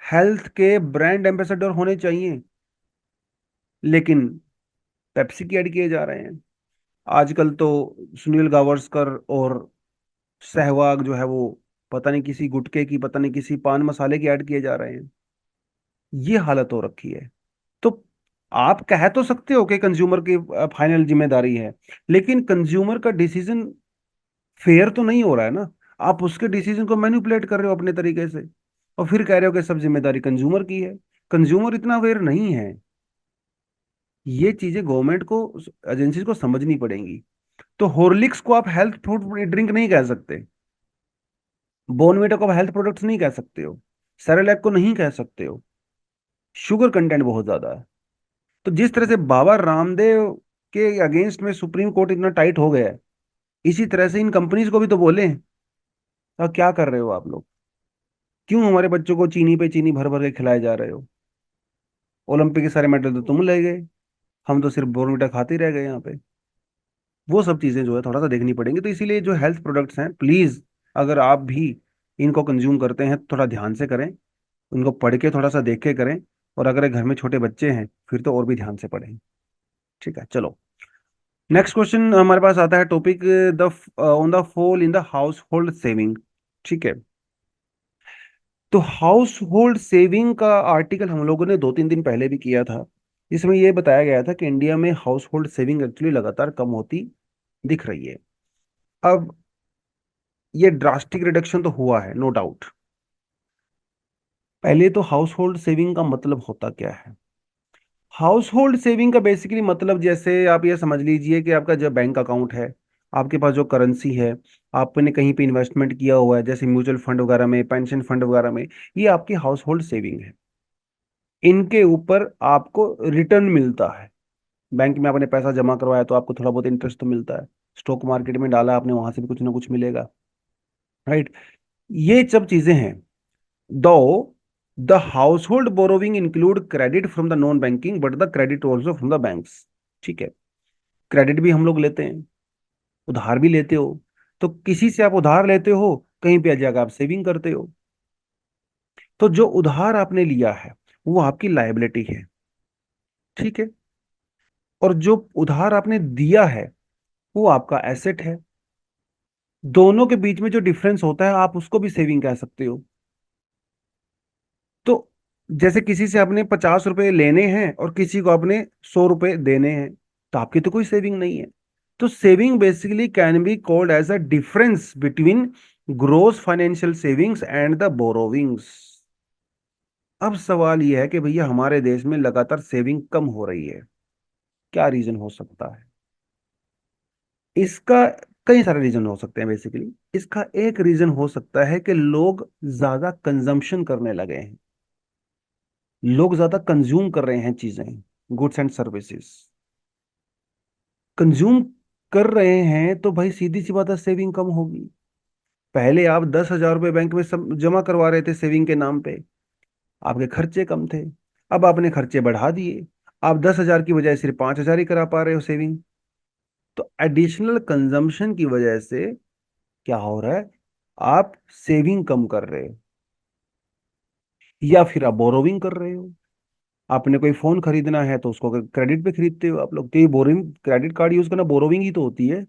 हेल्थ के ब्रांड एम्बेसडर होने चाहिए, लेकिन पेप्सी की ऐड किए जा रहे हैं। आजकल तो सुनील गावस्कर और सहवाग जो है वो पता नहीं किसी गुटखे की, पता नहीं किसी पान मसाले की ऐड किए जा रहे हैं। ये हालत हो रखी है। तो आप कह तो सकते हो कि कंज्यूमर की फाइनल जिम्मेदारी है, लेकिन कंज्यूमर का डिसीजन फेयर तो नहीं हो रहा है ना। आप उसके डिसीजन को मैनिपुलेट कर रहे हो अपने तरीके से, और फिर कह रहे हो कि सब जिम्मेदारी कंज्यूमर की है। कंज्यूमर इतना अवेयर नहीं है। ये चीजें गवर्नमेंट को, एजेंसीज को समझनी पड़ेंगी। तो हॉर्लिक्स को आप हेल्थ फूड ड्रिंक नहीं कह सकते, बॉर्नविटा को आप हेल्थ प्रोडक्ट्स नहीं कह सकते हो, सेरेलैक को नहीं कह सकते हो। शुगर कंटेंट बहुत ज्यादा है। तो जिस तरह से बाबा रामदेव के अगेंस्ट में सुप्रीम कोर्ट इतना टाइट हो गया है, इसी तरह से इन कंपनीज को भी तो बोले। अब क्या कर रहे हो आप लोग? क्यों हमारे बच्चों को चीनी पे चीनी भर भर के खिलाए जा रहे हो? ओलंपिक के सारे मेडल तो तुम ले गए, हम तो सिर्फ बोर्नविटा खाते ही रह गए यहाँ पे। वो सब चीजें जो है थोड़ा सा देखनी पड़ेंगी। तो इसीलिए जो हेल्थ प्रोडक्ट्स हैं, प्लीज अगर आप भी इनको कंज्यूम करते हैं तो थोड़ा ध्यान से करें, उनको पढ़ के थोड़ा सा देख के करें। और अगर घर में छोटे बच्चे हैं फिर तो और भी ध्यान से पढ़ें। ठीक है, चलो। नेक्स्ट क्वेश्चन हमारे पास आता है, topic the on the fall in the house hold saving. ठीक है। तो हाउस होल्ड सेविंग का आर्टिकल हम लोगों ने 2-3 दिन पहले भी किया था, जिसमें यह बताया गया था कि इंडिया में हाउस होल्ड सेविंग एक्चुअली लगातार कम होती दिख रही है। अब ये ड्रास्टिक रिडक्शन तो हुआ है, नो डाउट। पहले तो हाउस होल्ड सेविंग का मतलब होता क्या है? हाउस होल्ड सेविंग का बेसिकली मतलब, जैसे आप ये समझ लीजिए कि आपका जो बैंक अकाउंट है, आपके पास जो करेंसी है, आपने कहीं पे इन्वेस्टमेंट किया हुआ है जैसे म्यूचुअल फंड वगैरह में, पेंशन फंड वगैरह में, ये आपकी हाउस होल्ड सेविंग है। इनके ऊपर आपको रिटर्न मिलता है। बैंक में आपने पैसा जमा करवाया तो आपको थोड़ा बहुत इंटरेस्ट तो मिलता है। स्टॉक मार्केट में डाला आपने, वहां से भी कुछ ना कुछ मिलेगा। राइट। ये सब चीजें हैं। दो the house hold borrowing include credit from the non banking but the credit also from the banks. ठीक है। क्रेडिट भी हम लोग लेते हैं, उधार भी लेते हो। तो किसी से आप उधार लेते हो, कहीं पे जाकर आप सेविंग करते हो। तो जो उधार आपने लिया है वो आपकी लायबिलिटी है। ठीक है। और जो उधार आपने दिया है वो आपका एसेट है। दोनों के बीच में जो डिफरेंस होता है आप उसको भी सेविंग कह सकते हो। तो जैसे किसी से आपने 50 रुपए लेने हैं और किसी को आपने 100 रुपए देने हैं, तो आपकी तो कोई सेविंग नहीं है। तो saving basically can be called as a difference between gross financial savings and the borrowings. अब सवाल यह है कि भैया हमारे देश में लगातार सेविंग कम हो रही है, क्या रीजन हो सकता है इसका? कई सारे रीजन हो सकते हैं। बेसिकली इसका एक रीजन हो सकता है कि लोग ज्यादा कंजम्पशन करने लगे हैं। लोग ज्यादा कंज्यूम कर रहे हैं चीजें, गुड्स एंड सर्विसेज कंज्यूम कर रहे हैं, तो भाई सीधी सी बात है सेविंग कम होगी। पहले आप 10,000 रुपए बैंक में सब जमा करवा रहे थे सेविंग के नाम पे, आपके खर्चे कम थे, अब आपने खर्चे बढ़ा दिए, आप 10,000 की बजाय सिर्फ 5,000 ही करा पा रहे हो सेविंग। तो एडिशनल कंजम्पशन की वजह से क्या हो रहा है, आप सेविंग कम कर रहे हो, या फिर आप बोरोविंग कर रहे हो। आपने कोई फोन खरीदना है तो उसको क्रेडिट पे खरीदते हो आप लोग, तो ये बोरिंग, क्रेडिट कार्ड यूज करना बोरोविंग ही तो होती है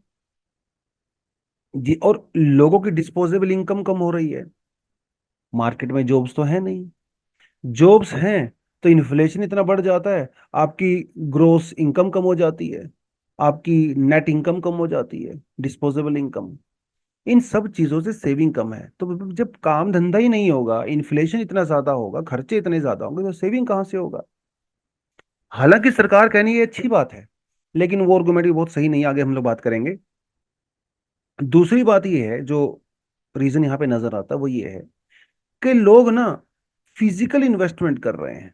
जी। और लोगों की डिस्पोजेबल इनकम कम हो रही है, मार्केट में जॉब्स तो है नहीं, जॉब्स हैं तो इन्फ्लेशन इतना बढ़ जाता है, आपकी ग्रोस इनकम कम हो जाती है, आपकी नेट इनकम कम हो जाती है, डिस्पोजेबल इनकम, इन सब चीजों से सेविंग कम है। तो जब काम धंधा ही नहीं होगा, इन्फ्लेशन इतना ज्यादा होगा, खर्चे इतने ज्यादा होंगे, तो सेविंग कहाँ से होगा। हालांकि सरकार कहनी ये अच्छी बात है, लेकिन वो आर्गुमेंट भी बहुत सही नहीं है, आगे हम लोग बात करेंगे। दूसरी बात ये है, जो रीजन यहाँ पे नजर आता है वो ये है कि लोग ना फिजिकल इन्वेस्टमेंट कर रहे हैं,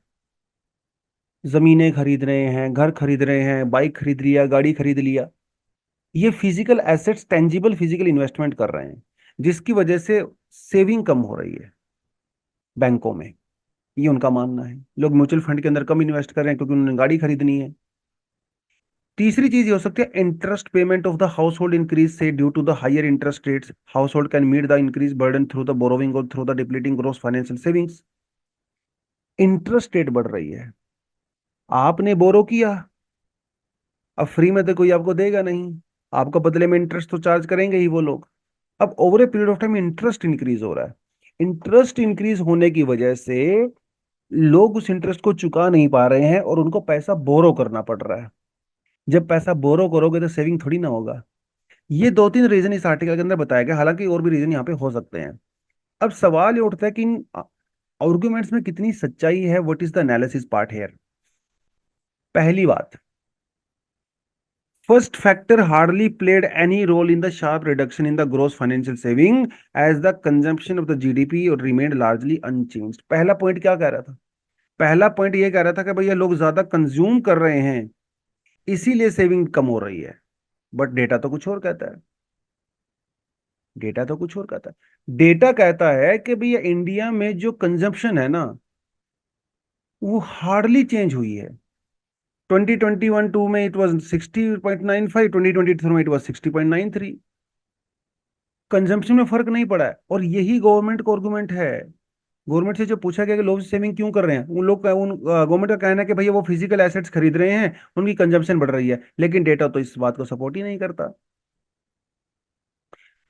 जमीनें खरीद रहे हैं, घर खरीद रहे हैं, बाइक खरीद लिया, गाड़ी खरीद लिया, ये physical assets, tangible physical investment कर रहे हैं, जिसकी वजह से सेविंग कम हो रही है बैंकों में। ये उनका मानना है, लोग म्यूचुअल फंड के अंदर कम इन्वेस्ट कर रहे हैं क्योंकि उन्होंने गाड़ी खरीदनी है। तीसरी चीज ये हो सकती है, interest payment of the household increase से due to the higher interest rates, household can meet the increase burden through the borrowing और through the depleting gross financial savings. Interest rate बढ़ रही है, आपने बोरो किया, अब free में तो कोई आपको देगा नहीं, आपको बदले में इंटरेस्ट तो चार्ज करेंगे ही वो लोग। अब over a period of time interest increase हो रहा है, इंटरेस्ट इंक्रीज होने की वजह से लोग उस इंटरेस्ट को चुका नहीं पा रहे हैं और उनको पैसा बोरो करना पड़ रहा है। जब पैसा बोरो करोगे तो सेविंग थोड़ी ना होगा। ये दो तीन रीजन इस आर्टिकल के अंदर बताया गया, हालांकि और भी रीजन यहाँ पे हो सकते हैं। अब सवाल ये उठता है कि इन आर्गुमेंट्स में कितनी सच्चाई है, what is the analysis part here. पहली बात, first factor hardly played any role in the sharp reduction in the gross financial saving as the consumption of the GDP or remained largely unchanged। पहला point क्या कह रहा था, पहला point ये कह रहा था कि भैया लोग ज्यादा कंज्यूम कर रहे हैं इसीलिए सेविंग कम हो रही है। बट डेटा तो कुछ और कहता है, डेटा तो कुछ और कहता है। डेटा कहता है कि भैया इंडिया में जो कंजम्पशन है ना, वो हार्डली चेंज हुई है। 2021 टू में इट वाज 60.95, 2023 में इट वाज 60.93। कंजम्पशन में फर्क नहीं पड़ा है, और यही गवर्नमेंट का आर्गुमेंट है। गवर्नमेंट से जो पूछा गया कि लोग सेविंग क्यों कर रहे हैं, उन लोग का, उन गवर्नमेंट का कहना है कि भैया वो फिजिकल एसेट्स खरीद रहे हैं, उनकी कंजम्पशन बढ़ रही है, लेकिन डेटा तो इस बात को सपोर्ट ही नहीं करता।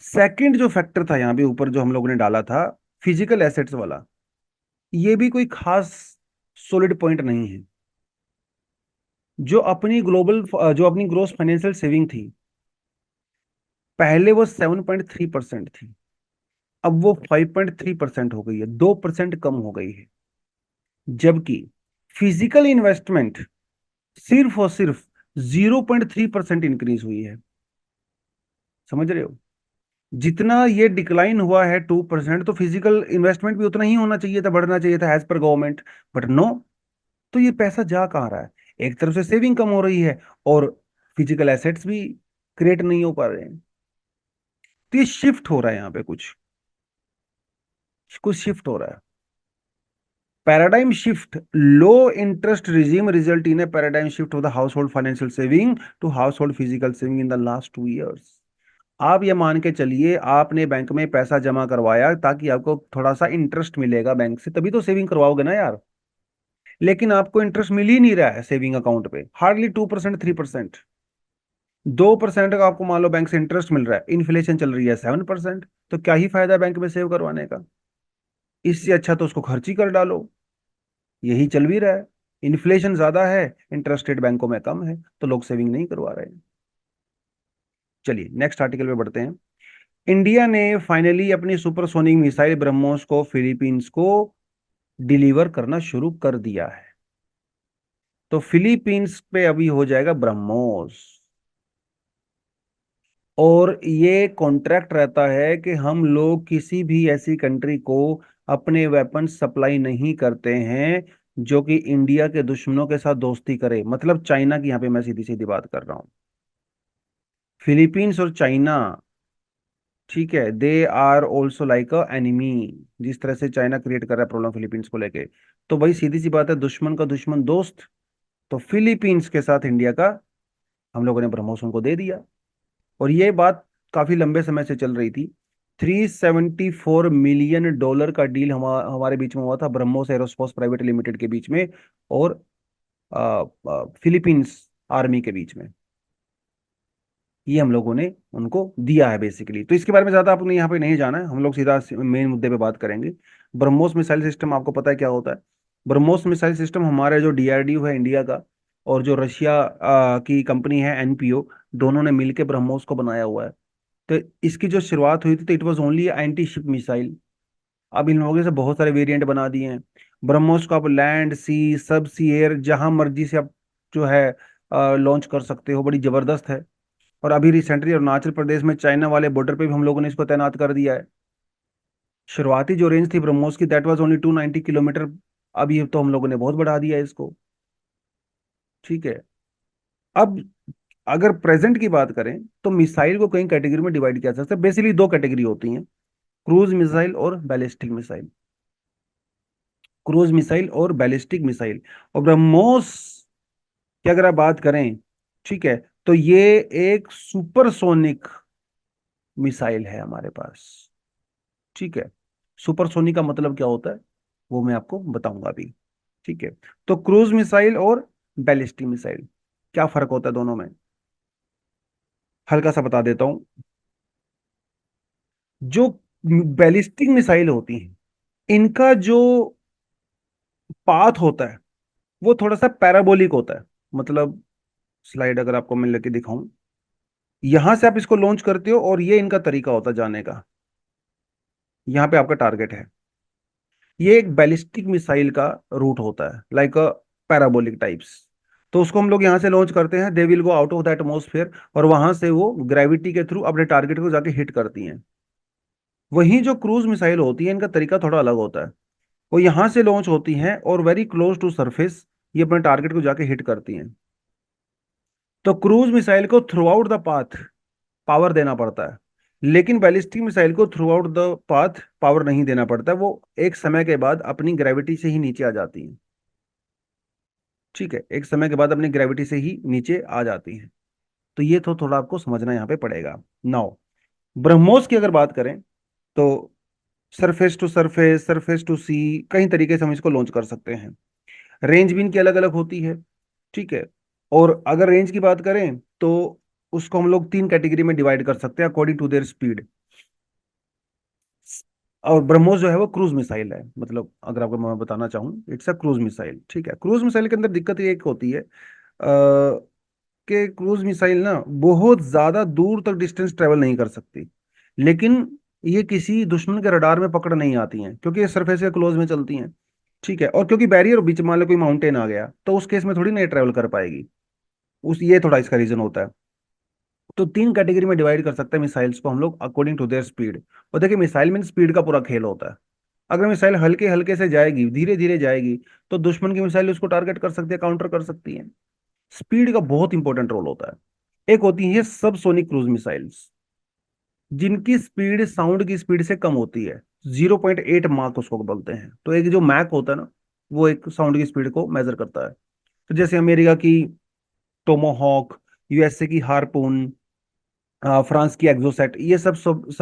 सेकंड जो फैक्टर था यहाँ पे ऊपर जो हम लोगों ने डाला था, फिजिकल एसेट्स वाला, ये भी कोई खास सॉलिड पॉइंट नहीं है। जो अपनी ग्रोस फाइनेंशियल सेविंग थी, पहले वो 7.3% थी, अब वो 5.3% हो गई है, 2% कम हो गई है। जबकि फिजिकल इन्वेस्टमेंट सिर्फ और सिर्फ 0.3% इंक्रीज हुई है। समझ रहे हो, जितना ये डिक्लाइन हुआ है 2%, तो फिजिकल इन्वेस्टमेंट भी उतना ही होना चाहिए था, बढ़ना चाहिए था as per government, but no. तो ये पैसा जा कहाँ रहा है, एक तरफ से सेविंग कम हो रही है और फिजिकल एसेट्स भी क्रिएट नहीं हो पा रहे हैं। तो ये शिफ्ट हो रहा है, यहाँ पे कुछ कुछ शिफ्ट हो रहा है। Paradigm shift, low interest regime result in a paradigm shift of the household financial saving to household physical saving in the last 2 years। आप ये मान के चलिए, आपने बैंक में पैसा जमा करवाया ताकि आपको थोड़ा सा इंटरेस्ट मिलेगा बैंक से, तभी तो सेविंग करवाओगे ना यार। लेकिन आपको इंटरेस्ट मिल ही नहीं रहा है सेविंग अकाउंट पे, हार्डली 2%, 3%। 2% का आपको मान लो बैंक से इंटरेस्ट मिल रहा है, इन्फ्लेशन चल रही है 7%, तो क्या ही फायदा बैंक में सेव करवाने का। इससे अच्छा तो उसको खर्च ही कर डालो, यही चल भी रहा है। इन्फ्लेशन ज्यादा है, इंटरेस्ट रेट बैंकों में कम है, तो लोग सेविंग नहीं करवा रहे हैं। चलिए नेक्स्ट आर्टिकल पे बढ़ते हैं। इंडिया ने फाइनली अपनी सुपरसोनिक मिसाइल ब्रह्मोस को फिलीपींस को डिलीवर करना शुरू कर दिया है। तो फिलीपींस पे अभी हो जाएगा ब्रह्मोस, और ये कॉन्ट्रैक्ट रहता है कि हम लोग किसी भी ऐसी कंट्री को अपने वेपन सप्लाई नहीं करते हैं जो कि इंडिया के दुश्मनों के साथ दोस्ती करे, मतलब चाइना की, यहाँ पे मैं सीधी सीधी बात कर रहा हूँ, फिलीपींस और चाइना, ठीक है, they are also like a enemy. जिस तरह से चाइना क्रिएट कर रहा है प्रॉब्लम फिलीपींस को लेके, तो भाई सीधी सी बात है, दुश्मन का दुश्मन दोस्त। तो फिलीपींस के साथ इंडिया का हम लोगों ने ब्रह्मोस उनको दे दिया। और ये बात काफी लंबे समय से चल रही थी। $374 मिलियन का डील हमारे बीच में हुआ था, ब्रह्मोस एरोस्पेस प्राइवेट लिमिटेड के बीच में और फिलीपींस आर्मी के बीच में। ये हम लोगों ने उनको दिया है बेसिकली। तो इसके बारे में ज्यादा आपने यहाँ पे नहीं जाना है, हम लोग सीधा मेन मुद्दे पे बात करेंगे। ब्रह्मोस मिसाइल सिस्टम आपको पता है क्या होता है? ब्रह्मोस मिसाइल सिस्टम हमारे जो डीआरडीओ है इंडिया का और जो रशिया की कंपनी है एनपीओ, दोनों ने मिलकर ब्रह्मोस को बनाया हुआ है। तो इसकी जो शुरुआत हुई थी तो it was only anti ship missile. अब इन लोगों से बहुत सारे वेरिएंट बना दिए हैं। ब्रह्मोस को आप लैंड सी सब सी एयर जहां मर्जी से आप जो है लॉन्च कर सकते हो, बड़ी जबरदस्त है। और अभी रिसेंटली अरुणाचल प्रदेश में चाइना वाले बॉर्डर पे भी हम लोगों ने इसको तैनात कर दिया है। शुरुआती जो रेंज थी ब्रह्मोस की दैट वाज ओनली 290 किलोमीटर। अब ये तो हम लोगों ने बहुत बढ़ा दिया है इसको। ठीक है। अब अगर प्रेजेंट की बात करें तो मिसाइल को कई कैटेगरी में डिवाइड किया जा सकता है। बेसिकली दो कैटेगरी होती हैं, क्रूज मिसाइल और बैलिस्टिक मिसाइल। क्रूज मिसाइल और बैलिस्टिक मिसाइल। और ब्रह्मोस की अगर आप बात करें, ठीक है, तो ये एक सुपरसोनिक मिसाइल है हमारे पास। ठीक है। सुपरसोनिक का मतलब क्या होता है वो मैं आपको बताऊंगा अभी। ठीक है। तो क्रूज मिसाइल और बैलिस्टिक मिसाइल, क्या फर्क होता है दोनों में? हल्का सा बता देता हूं। जो बैलिस्टिक मिसाइल होती हैं, इनका जो पाथ होता है वो थोड़ा सा पैराबोलिक होता है। मतलब स्लाइड अगर आपको मैं लेके दिखाऊं, यहां से आप इसको लॉन्च करते हो और ये इनका तरीका होता है जाने का। यहाँ पे आपका टारगेट है। ये एक बैलिस्टिक मिसाइल का रूट होता है, लाइक अ पैराबोलिक टाइप्स। तो उसको हम लोग यहाँ से लॉन्च करते हैं, they will go out of the atmosphere, और वहां से वो ग्रेविटी के थ्रू अपने टारगेट को जाके हिट करती हैं। वहीं जो क्रूज मिसाइल होती है, इनका तरीका थोड़ा अलग होता है। वो यहाँ से लॉन्च होती हैं और वेरी क्लोज टू सरफेस ये अपने टारगेट को जाके हिट करती हैं। तो क्रूज मिसाइल को through out the path power देना पड़ता है, लेकिन बैलिस्टिक मिसाइल को through out the path power नहीं देना पड़ता है। वो एक समय के बाद अपनी ग्रेविटी से ही नीचे आ जाती हैं। ठीक है, एक समय के बाद अपनी ग्रेविटी से ही नीचे आ जाती हैं। तो ये तो थोड़ा आपको समझना यहाँ पे पड़ेगा। नाउ ब्रह्मोस की अगर बात करें तो सरफेस टू सी, कई तरीके से हम इसको लॉन्च कर सकते हैं। रेंज भी इनकी अलग अलग होती है। ठीक है। और अगर रेंज की बात करें तो उसको हम लोग तीन कैटेगरी में डिवाइड कर सकते हैं अकॉर्डिंग टू देयर स्पीड। और ब्रह्मोस जो है वो क्रूज मिसाइल है, मतलब अगर आपको मैं बताना चाहूँ, इट्स अ क्रूज मिसाइल। ठीक है। क्रूज मिसाइल के अंदर दिक्कत ये एक होती है कि क्रूज मिसाइल ना बहुत ज्यादा दूर तक डिस्टेंस ट्रेवल नहीं कर सकती, लेकिन ये किसी दुश्मन के रडार में पकड़ नहीं आती हैं क्योंकि ये सरफेस के क्लोज में चलती हैं। ठीक है। और क्योंकि बैरियर बीच मान लो कोई माउंटेन आ गया तो उस केस में थोड़ी नहीं ट्रेवल कर पाएगी। उस ये थोड़ा इसका रीजन होता है। तो तीन कैटेगरी में डिवाइड कर सकते हैं मिसाइल्स को हम लोग अकॉर्डिंग टू देयर स्पीड। और देखिए मिसाइल में स्पीड का पूरा खेल होता है। अगर मिसाइल हल्के हल्के से जाएगी, धीरे धीरे जाएगी, तो दुश्मन की मिसाइल उसको टारगेट कर सकती है, काउंटर कर सकती है। स्पीड का बहुत इंपॉर्टेंट रोल होता है। एक होती है सब सोनिक क्रूज मिसाइल्स, जिनकी स्पीड साउंड की स्पीड से कम होती है। 0.8 मार्क उसको बोलते हैं। तो एक जो मैक होता है ना, वो एक साउंड की स्पीड को मेजर करता है। तो जैसे अमेरिका की टोमोहॉक, यूएसए की हारपून, फ्रांस की एक्सोसेट, ये सब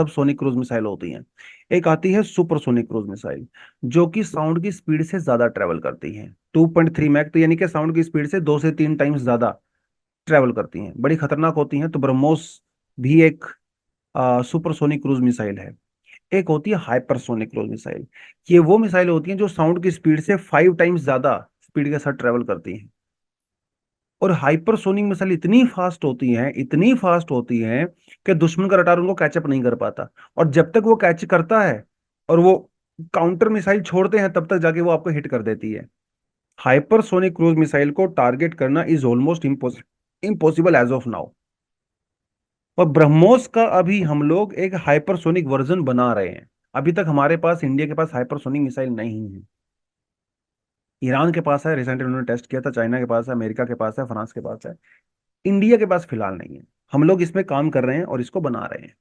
सोनिक क्रूज मिसाइल होती हैं। एक आती है सुपरसोनिक क्रूज मिसाइल, जो कि साउंड की स्पीड से ज्यादा ट्रेवल करती है। 2.3 मैक, तो यानी कि साउंड की स्पीड से 2 से 3 टाइम्स ज्यादा ट्रेवल करती हैं, बड़ी खतरनाक होती हैं। तो ब्रह्मोस भी एक सुपरसोनिक क्रूज मिसाइल है। एक होती है हाइपरसोनिक क्रूज मिसाइल। ये वो मिसाइल होती हैं जो साउंड की स्पीड से 5 टाइम्स ज्यादा स्पीड के साथ ट्रेवल करती हैं। और हाइपरसोनिक मिसाइल इतनी फास्ट होती हैं, इतनी फास्ट होती हैं कि दुश्मन का रडार उनको कैचअप नहीं कर पाता। और जब तक वो कैच करता है और वो काउंटर मिसाइल छोड़ते हैं, तब तक जाके वो आपको हिट कर देती है। हाइपरसोनिक क्रूज मिसाइल को टारगेट करना is almost impossible as of now. और ब्रह्मोस का अभी हम लोग एक हाइपरसोनिक वर्जन बना रहे हैं। अभी तक हमारे पास, इंडिया के पास हाइपरसोनिक मिसाइल नहीं है। ईरान के पास है, रिसेंटली उन्होंने टेस्ट किया था, चाइना के पास है, अमेरिका के पास है, फ्रांस के पास है। इंडिया के पास फिलहाल नहीं है। हम लोग इसमें काम कर रहे हैं और इसको बना रहे हैं।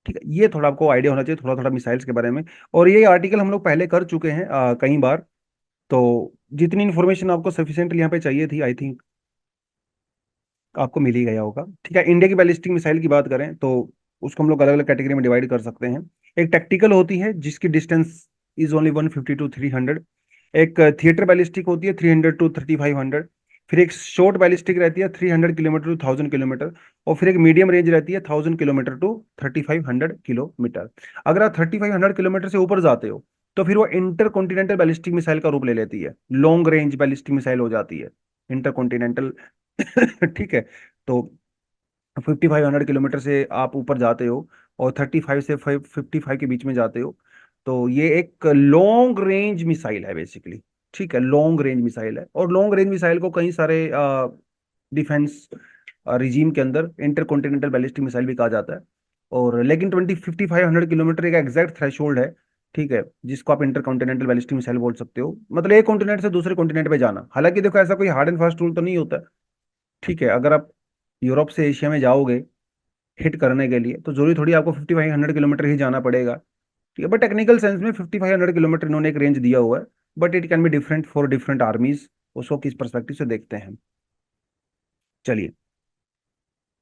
ठीक है, ये थोड़ा आपको आइडिया होना चाहिए थोड़ा थोड़ा मिसाइल्स के बारे में। और ये आर्टिकल हम लोग पहले कर चुके हैं कई बार। तो जितनी इन्फॉर्मेशन आपको सफिशिएंटली यहाँ पे चाहिए थी, आई थिंक आपको मिल ही गया होगा। ठीक है, इंडिया की बैलिस्टिक मिसाइल की बात करें तो उसको हम लोग अलग अलग कैटेगरी में डिवाइड कर सकते हैं। एक टैक्टिकल होती है जिसकी डिस्टेंस इज ओनली 150 to 300। एक थिएटर बैलिस्टिक होती है 300 to 3500। फिर एक शॉर्ट बैलिस्टिक रहती है 300 किलोमीटर to 1000 किलोमीटर। और फिर एक मीडियम रेंज रहती है 1000 किलोमीटर to 3500 किलोमीटर। अगर आप 3500 किलोमीटर से ऊपर जाते हो तो फिर वो इंटर कॉन्टिनेंटल बैलिस्टिक मिसाइल का रूप ले लेती है, लॉन्ग रेंज बैलिस्टिक मिसाइल हो जाती है इंटर कॉन्टिनेंटल। ठीक है, तो 5500 किलोमीटर से आप ऊपर जाते हो और 35 से 55 के बीच में जाते हो, तो ये एक लॉन्ग रेंज मिसाइल है बेसिकली। ठीक है, लॉन्ग रेंज मिसाइल है, और लॉन्ग रेंज मिसाइल को कई सारे डिफेंस रिजीम के अंदर इंटर कॉन्टिनेंटल बैलिस्टिक मिसाइल भी कहा जाता है। और लेकिन 5500 किलोमीटर एक एग्जैक्ट थ्रेशोल्ड है। ठीक है, जिसको आप इंटर कॉन्टिनेंटल बैलिस्टिक मिसाइल बोल सकते हो, मतलब एक कॉन्टिनेंट से दूसरे कॉन्टिनेंट पे जाना। हालांकि देखो ऐसा कोई हार्ड एंड फास्ट रूल तो नहीं होता। ठीक है, अगर आप यूरोप से एशिया में जाओगे हिट करने के लिए तो जरूरी थोड़ी आपको 5500 किलोमीटर ही जाना पड़ेगा। ठीक है, बट टेक्निकल सेंस में 5500 किलोमीटर इन्होंने एक रेंज दिया हुआ है। But it can be different for different आर्मीज, उसको किस परस्पेक्टिव से देखते हैं। चलिए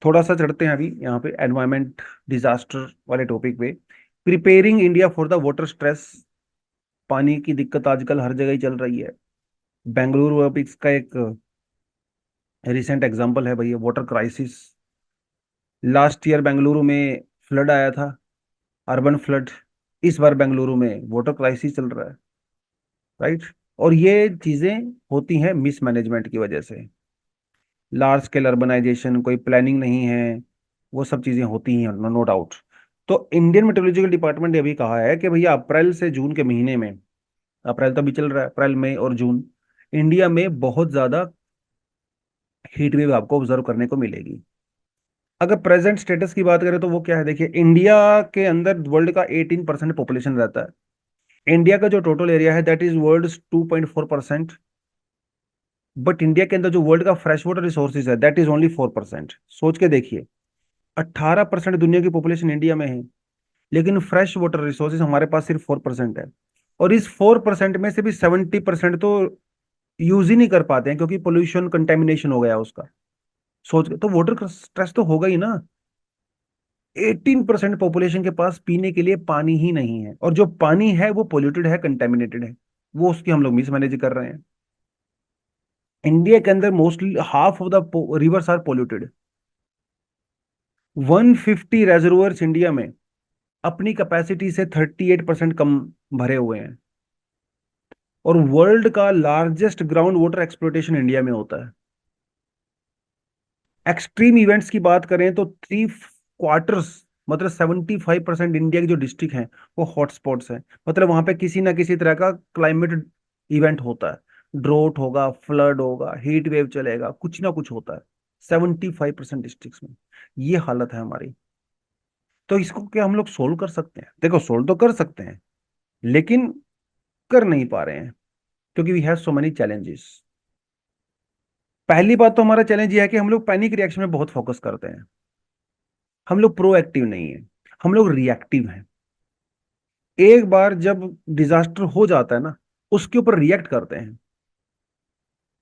थोड़ा सा चढ़ते हैं अभी यहाँ पे एनवायरमेंट डिजास्टर वाले टॉपिक पे। Preparing India for the water stress. पानी की दिक्कत आजकल हर जगह ही चल रही है। बेंगलुरु अब इसका एक रिसेंट एग्जांपल है भाई, water crisis. Last year Bengaluru में फ्लड आया था, अर्बन फ्लड। इस बार बेंगलुरु में वाटर क्राइसिस चल रहा है, राइट। और ये चीजें होती हैं मिसमैनेजमेंट की वजह से। लार्ज स्केल अर्बनाइजेशन, कोई प्लानिंग नहीं है, वो सब चीजें होती हैं, नो डाउट। तो इंडियन मेट्रोलॉजिकल डिपार्टमेंट ने अभी कहा है कि भैया अप्रैल से जून के महीने में, अप्रैल तो अभी चल रहा है, अप्रैल मई और जून, इंडिया में बहुत ज्यादा हीट वेव आपको ऑब्जर्व करने को मिलेगी। अगर प्रेजेंट स्टेटस की बात करें तो वो क्या है, देखिए इंडिया के अंदर वर्ल्ड का 18% पॉपुलेशन रहता है। इंडिया का जो टोटल एरिया है that is world 2.4%। But India के अंदर जो वर्ल्ड का फ्रेश वाटर रिसोर्सेज है दैट इज ओनली 4%। सोच के देखिए, 18% दुनिया की पॉपुलेशन इंडिया में है, लेकिन फ्रेश वाटर रिसोर्सेज हमारे पास सिर्फ 4% है। और इस 4% में से भी 70% तो यूज ही नहीं कर पाते हैं क्योंकि पोल्यूशन कंटेमिनेशन हो गया उसका। सोच के तो वाटर स्ट्रेस तो होगा ही ना। 18% पॉपुलेशन के पास पीने के लिए पानी ही नहीं है, और जो पानी है वो पोल्यूटेड है, कंटेमिनेटेड है, वो उसकी हम लोग मिसमैनेज कर रहे हैं। इंडिया के अंदर mostly half of the rivers are polluted. 150 reservoirs India में अपनी कैपेसिटी से 38% कम भरे हुए हैं। और वर्ल्ड का largest ground water exploitation India में होता है। एक्सट्रीम इवेंट्स की बात करें तो 3 क्वार्टर्स, मतलब 75% इंडिया की जो डिस्ट्रिक्ट हैं वो हॉटस्पॉट्स हैं। मतलब वहां पे किसी ना किसी तरह का क्लाइमेट इवेंट होता है, ड्रोट होगा, फ्लड होगा, हीट वेव चलेगा, कुछ ना कुछ होता है 75% डिस्ट्रिक्ट्स में। ये हालत है हमारी। तो इसको क्या हम लोग सोल्व कर सकते हैं? देखो सोल्व तो कर सकते हैं, लेकिन कर नहीं पा रहे हैं क्योंकि we have so many challenges. पहली बात तो हमारा चैलेंज ये है कि हम लोग पैनिक रिएक्शन में बहुत फोकस करते हैं। हम लोग प्रोएक्टिव नहीं है, हम लोग रिएक्टिव हैं। एक बार जब डिजास्टर हो जाता है ना, उसके ऊपर रिएक्ट करते हैं।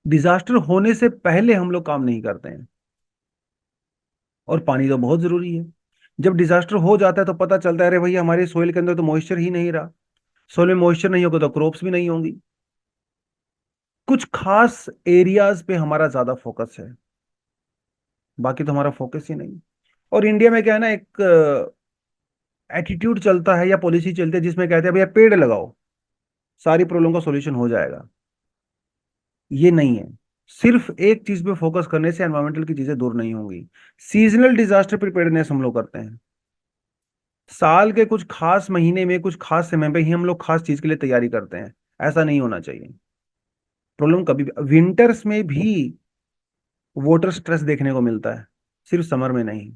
डिजास्टर होने से पहले हम लोग काम नहीं करते हैं। और पानी तो बहुत जरूरी है। जब डिजास्टर हो जाता है तो पता चलता है अरे भैया हमारे सोइल के अंदर तो मॉइस्चर ही नहीं रहा। सोइल में मॉइस्चर नहीं होगा तो क्रॉप्स भी नहीं होंगी। कुछ खास एरियाज पे हमारा ज्यादा फोकस है, बाकी तो हमारा फोकस ही नहीं। और इंडिया में क्या है ना, एक एटीट्यूड चलता है या पॉलिसी चलती है जिसमें कहते हैं भैया पेड़ लगाओ, सारी प्रॉब्लम का सॉल्यूशन हो जाएगा। ये नहीं है। सिर्फ एक चीज पे फोकस करने से एनवायरमेंटल की चीजें दूर नहीं होंगी। सीजनल डिजास्टर प्रिपेयर्डनेस हम लोग करते हैं। साल के कुछ खास महीने में कुछ खास समय पे ही हम लोग खास चीज के लिए तैयारी करते हैं। ऐसा नहीं होना चाहिए। प्रॉब्लम कभी भी विंटर्स में भी वाटर स्ट्रेस देखने को मिलता है, सिर्फ समर में नहीं।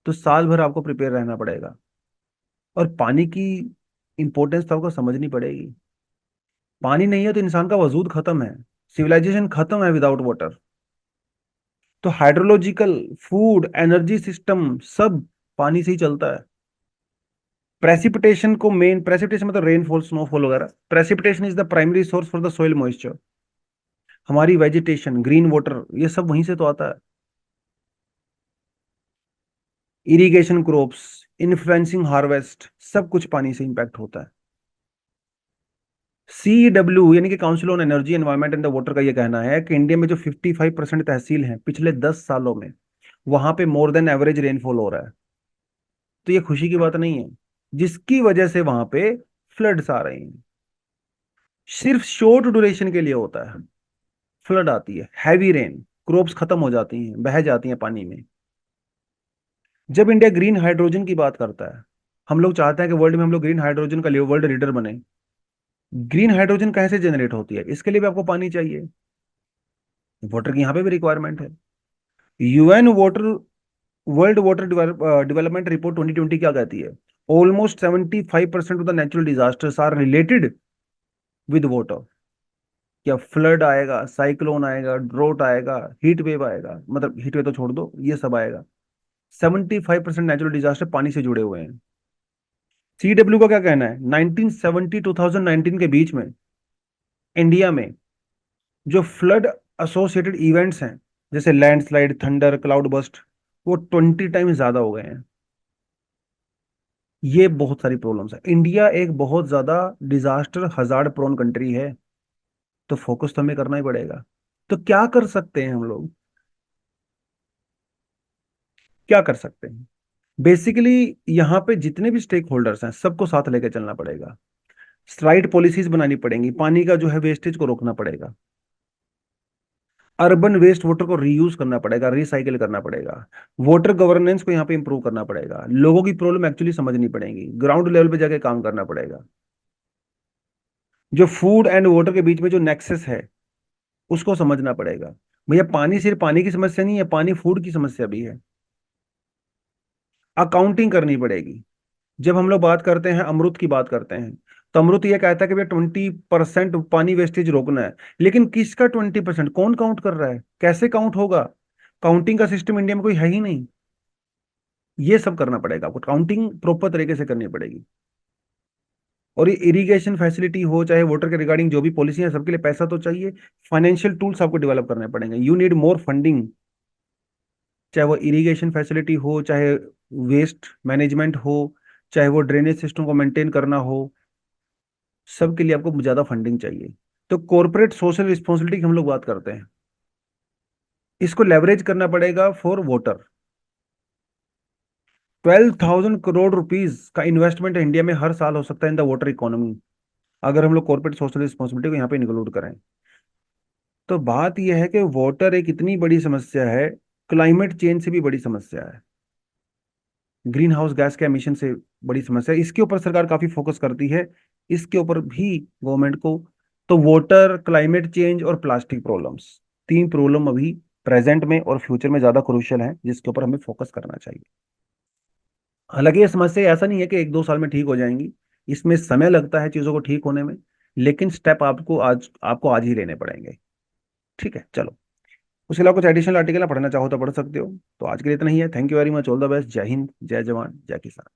तो साल भर आपको प्रिपेयर रहना पड़ेगा। और पानी की इंपॉर्टेंस तो आपको समझनी पड़ेगी। पानी नहीं है तो इंसान का वजूद खत्म है, सिविलाइजेशन खत्म है विदाउट वाटर। तो हाइड्रोलॉजिकल, फूड, एनर्जी सिस्टम सब पानी से ही चलता है। प्रेसिपिटेशन को मेन, प्रेसिपिटेशन मतलब रेनफॉल, स्नोफॉल वगैरह। Precipitation is the primary source for the soil moisture. हमारी वेजिटेशन, ग्रीन वाटर, ये सब वहीं से तो आता है। इरिगेशन, क्रॉप्स, इन्फ्लुएंसिंग हार्वेस्ट, सब कुछ पानी से इंपैक्ट होता है। CW यानी कि council on energy environment and the water का ये कहना है कि इंडिया में जो 55% तहसील हैं पिछले 10 सालों में, वहां पे मोर देन एवरेज रेनफॉल हो रहा है। तो ये खुशी की बात नहीं है, जिसकी वजह से वहां पे फ्लड्स आ रहे हैं। सिर्फ शॉर्ट ड्यूरेशन के लिए होता है, फ्लड आती है, हैवी रेन, क्रॉप्स खत्म हो जाती हैं, बह जाती हैं पानी में। जब इंडिया ग्रीन हाइड्रोजन की बात करता है, हम लोग चाहते हैं कि वर्ल्ड में हम लोग ग्रीन हाइड्रोजन का वर्ल्ड लीडर बने। ग्रीन हाइड्रोजन कैसे जनरेट होती है? इसके लिए भी आपको पानी चाहिए। वाटर की यहाँ पे भी रिक्वायरमेंट है। UN water, world water development report 2020 क्या कहती है? Almost 75% of the natural disasters are related with water. क्या फ्लड आएगा, साइक्लोन आएगा, ड्रोट आएगा, हीट वेव आएगा, मतलब हीट वेव तो छोड़ दो, ये सब आएगा। 75% नेचुरल डिजास्टर पानी से जुड़े हुए हैं। CW का क्या कहना है? 1970 2019 के बीच में इंडिया में जो फ्लड एसोसिएटेड इवेंट्स हैं, जैसे लैंडस्लाइड, थंडर, क्लाउड बस्ट, वो 20 टाइम्स ज्यादा हो गए हैं। ये बहुत सारी प्रॉब्लम्स है। इंडिया एक बहुत ज्यादा डिजास्टर हजार्ड प्रोन कंट्री है, तो फोकस तो हमें करना ही पड़ेगा। तो क्या कर सकते हैं हम लोग? क्या कर सकते हैं? बेसिकली यहाँ पे जितने भी स्टेक होल्डर्स हैं सबको साथ लेकर चलना पड़ेगा। स्ट्राइट पॉलिसीज बनानी पड़ेंगी, पानी का जो है वेस्टेज को रोकना पड़ेगा। अर्बन वेस्ट वाटर को रीयूज करना पड़ेगा, रिसाइकिल करना पड़ेगा। वाटर गवर्नेंस को यहाँ पे इंप्रूव करना पड़ेगा। लोगों की प्रॉब्लम एक्चुअली समझनी पड़ेगी, ग्राउंड लेवल पे जाके काम करना पड़ेगा। जो फूड एंड वाटर के बीच में जो नेक्सस है उसको समझना पड़ेगा। भैया पानी सिर्फ पानी की समस्या नहीं है, पानी फूड की समस्या भी है। अकाउंटिंग करनी पड़ेगी। जब हम लोग बात करते हैं, अमृत की बात करते हैं, तो अमृत ये कहता है कि भैया 20% पानी वेस्टेज रोकना है। लेकिन किसका 20%? कौन काउंट कर रहा है? कैसे काउंट होगा? काउंटिंग का सिस्टम इंडिया में कोई है ही नहीं। ये सब करना पड़ेगा आपको, काउंटिंग प्रॉपर तरीके से करनी पड़ेगी। और ये इरिगेशन फैसिलिटी हो चाहे वाटर के रिगार्डिंग जो भी पॉलिसी है, सबके लिए पैसा तो चाहिए। फाइनेंशियल टूल्स आपको डेवलप करने पड़ेंगे। You need more funding. चाहे वो इरिगेशन फैसिलिटी हो, चाहे वेस्ट मैनेजमेंट हो, चाहे वो ड्रेनेज सिस्टम को मेंटेन करना हो, सबके लिए आपको ज्यादा फंडिंग चाहिए। तो कॉर्पोरेट सोशल रिस्पॉन्सिबिलिटी की हम लोग बात करते हैं, इसको लेवरेज करना पड़ेगा फॉर वाटर। 12,000 करोड़ रुपीज का इन्वेस्टमेंट इंडिया में हर साल हो सकता है इन द वाटर इकोनॉमी, अगर हम लोग कॉर्पोरेट सोशल रिस्पॉन्सिबिलिटी को यहाँ पे इंक्लूड करें। तो बात यह है कि वाटर एक इतनी बड़ी समस्या है, क्लाइमेट चेंज से भी बड़ी समस्या है, ग्रीन हाउस गैस के एमिशन से बड़ी समस्या है। इसके ऊपर सरकार काफी फोकस करती है, इसके ऊपर भी गवर्नमेंट को। तो वाटर, क्लाइमेट चेंज और प्लास्टिक प्रॉब्लम्स, तीन प्रॉब्लम अभी प्रेजेंट में और फ्यूचर में ज्यादा क्रूशियल है, जिसके ऊपर हमें फोकस करना चाहिए। हालांकि ये समस्या ऐसा नहीं है कि एक दो साल में ठीक हो जाएंगी, इसमें समय लगता है चीजों को ठीक होने में। लेकिन स्टेप आपको आज ही लेने पड़ेंगे। ठीक है, चलो। उसके अलावा कुछ एडिशनल आर्टिकल पढ़ना चाहो तो पढ़ सकते हो। तो आज के लिए इतना ही है। Thank you very much, all the best. जय हिंद, जय जवान, जय किसान।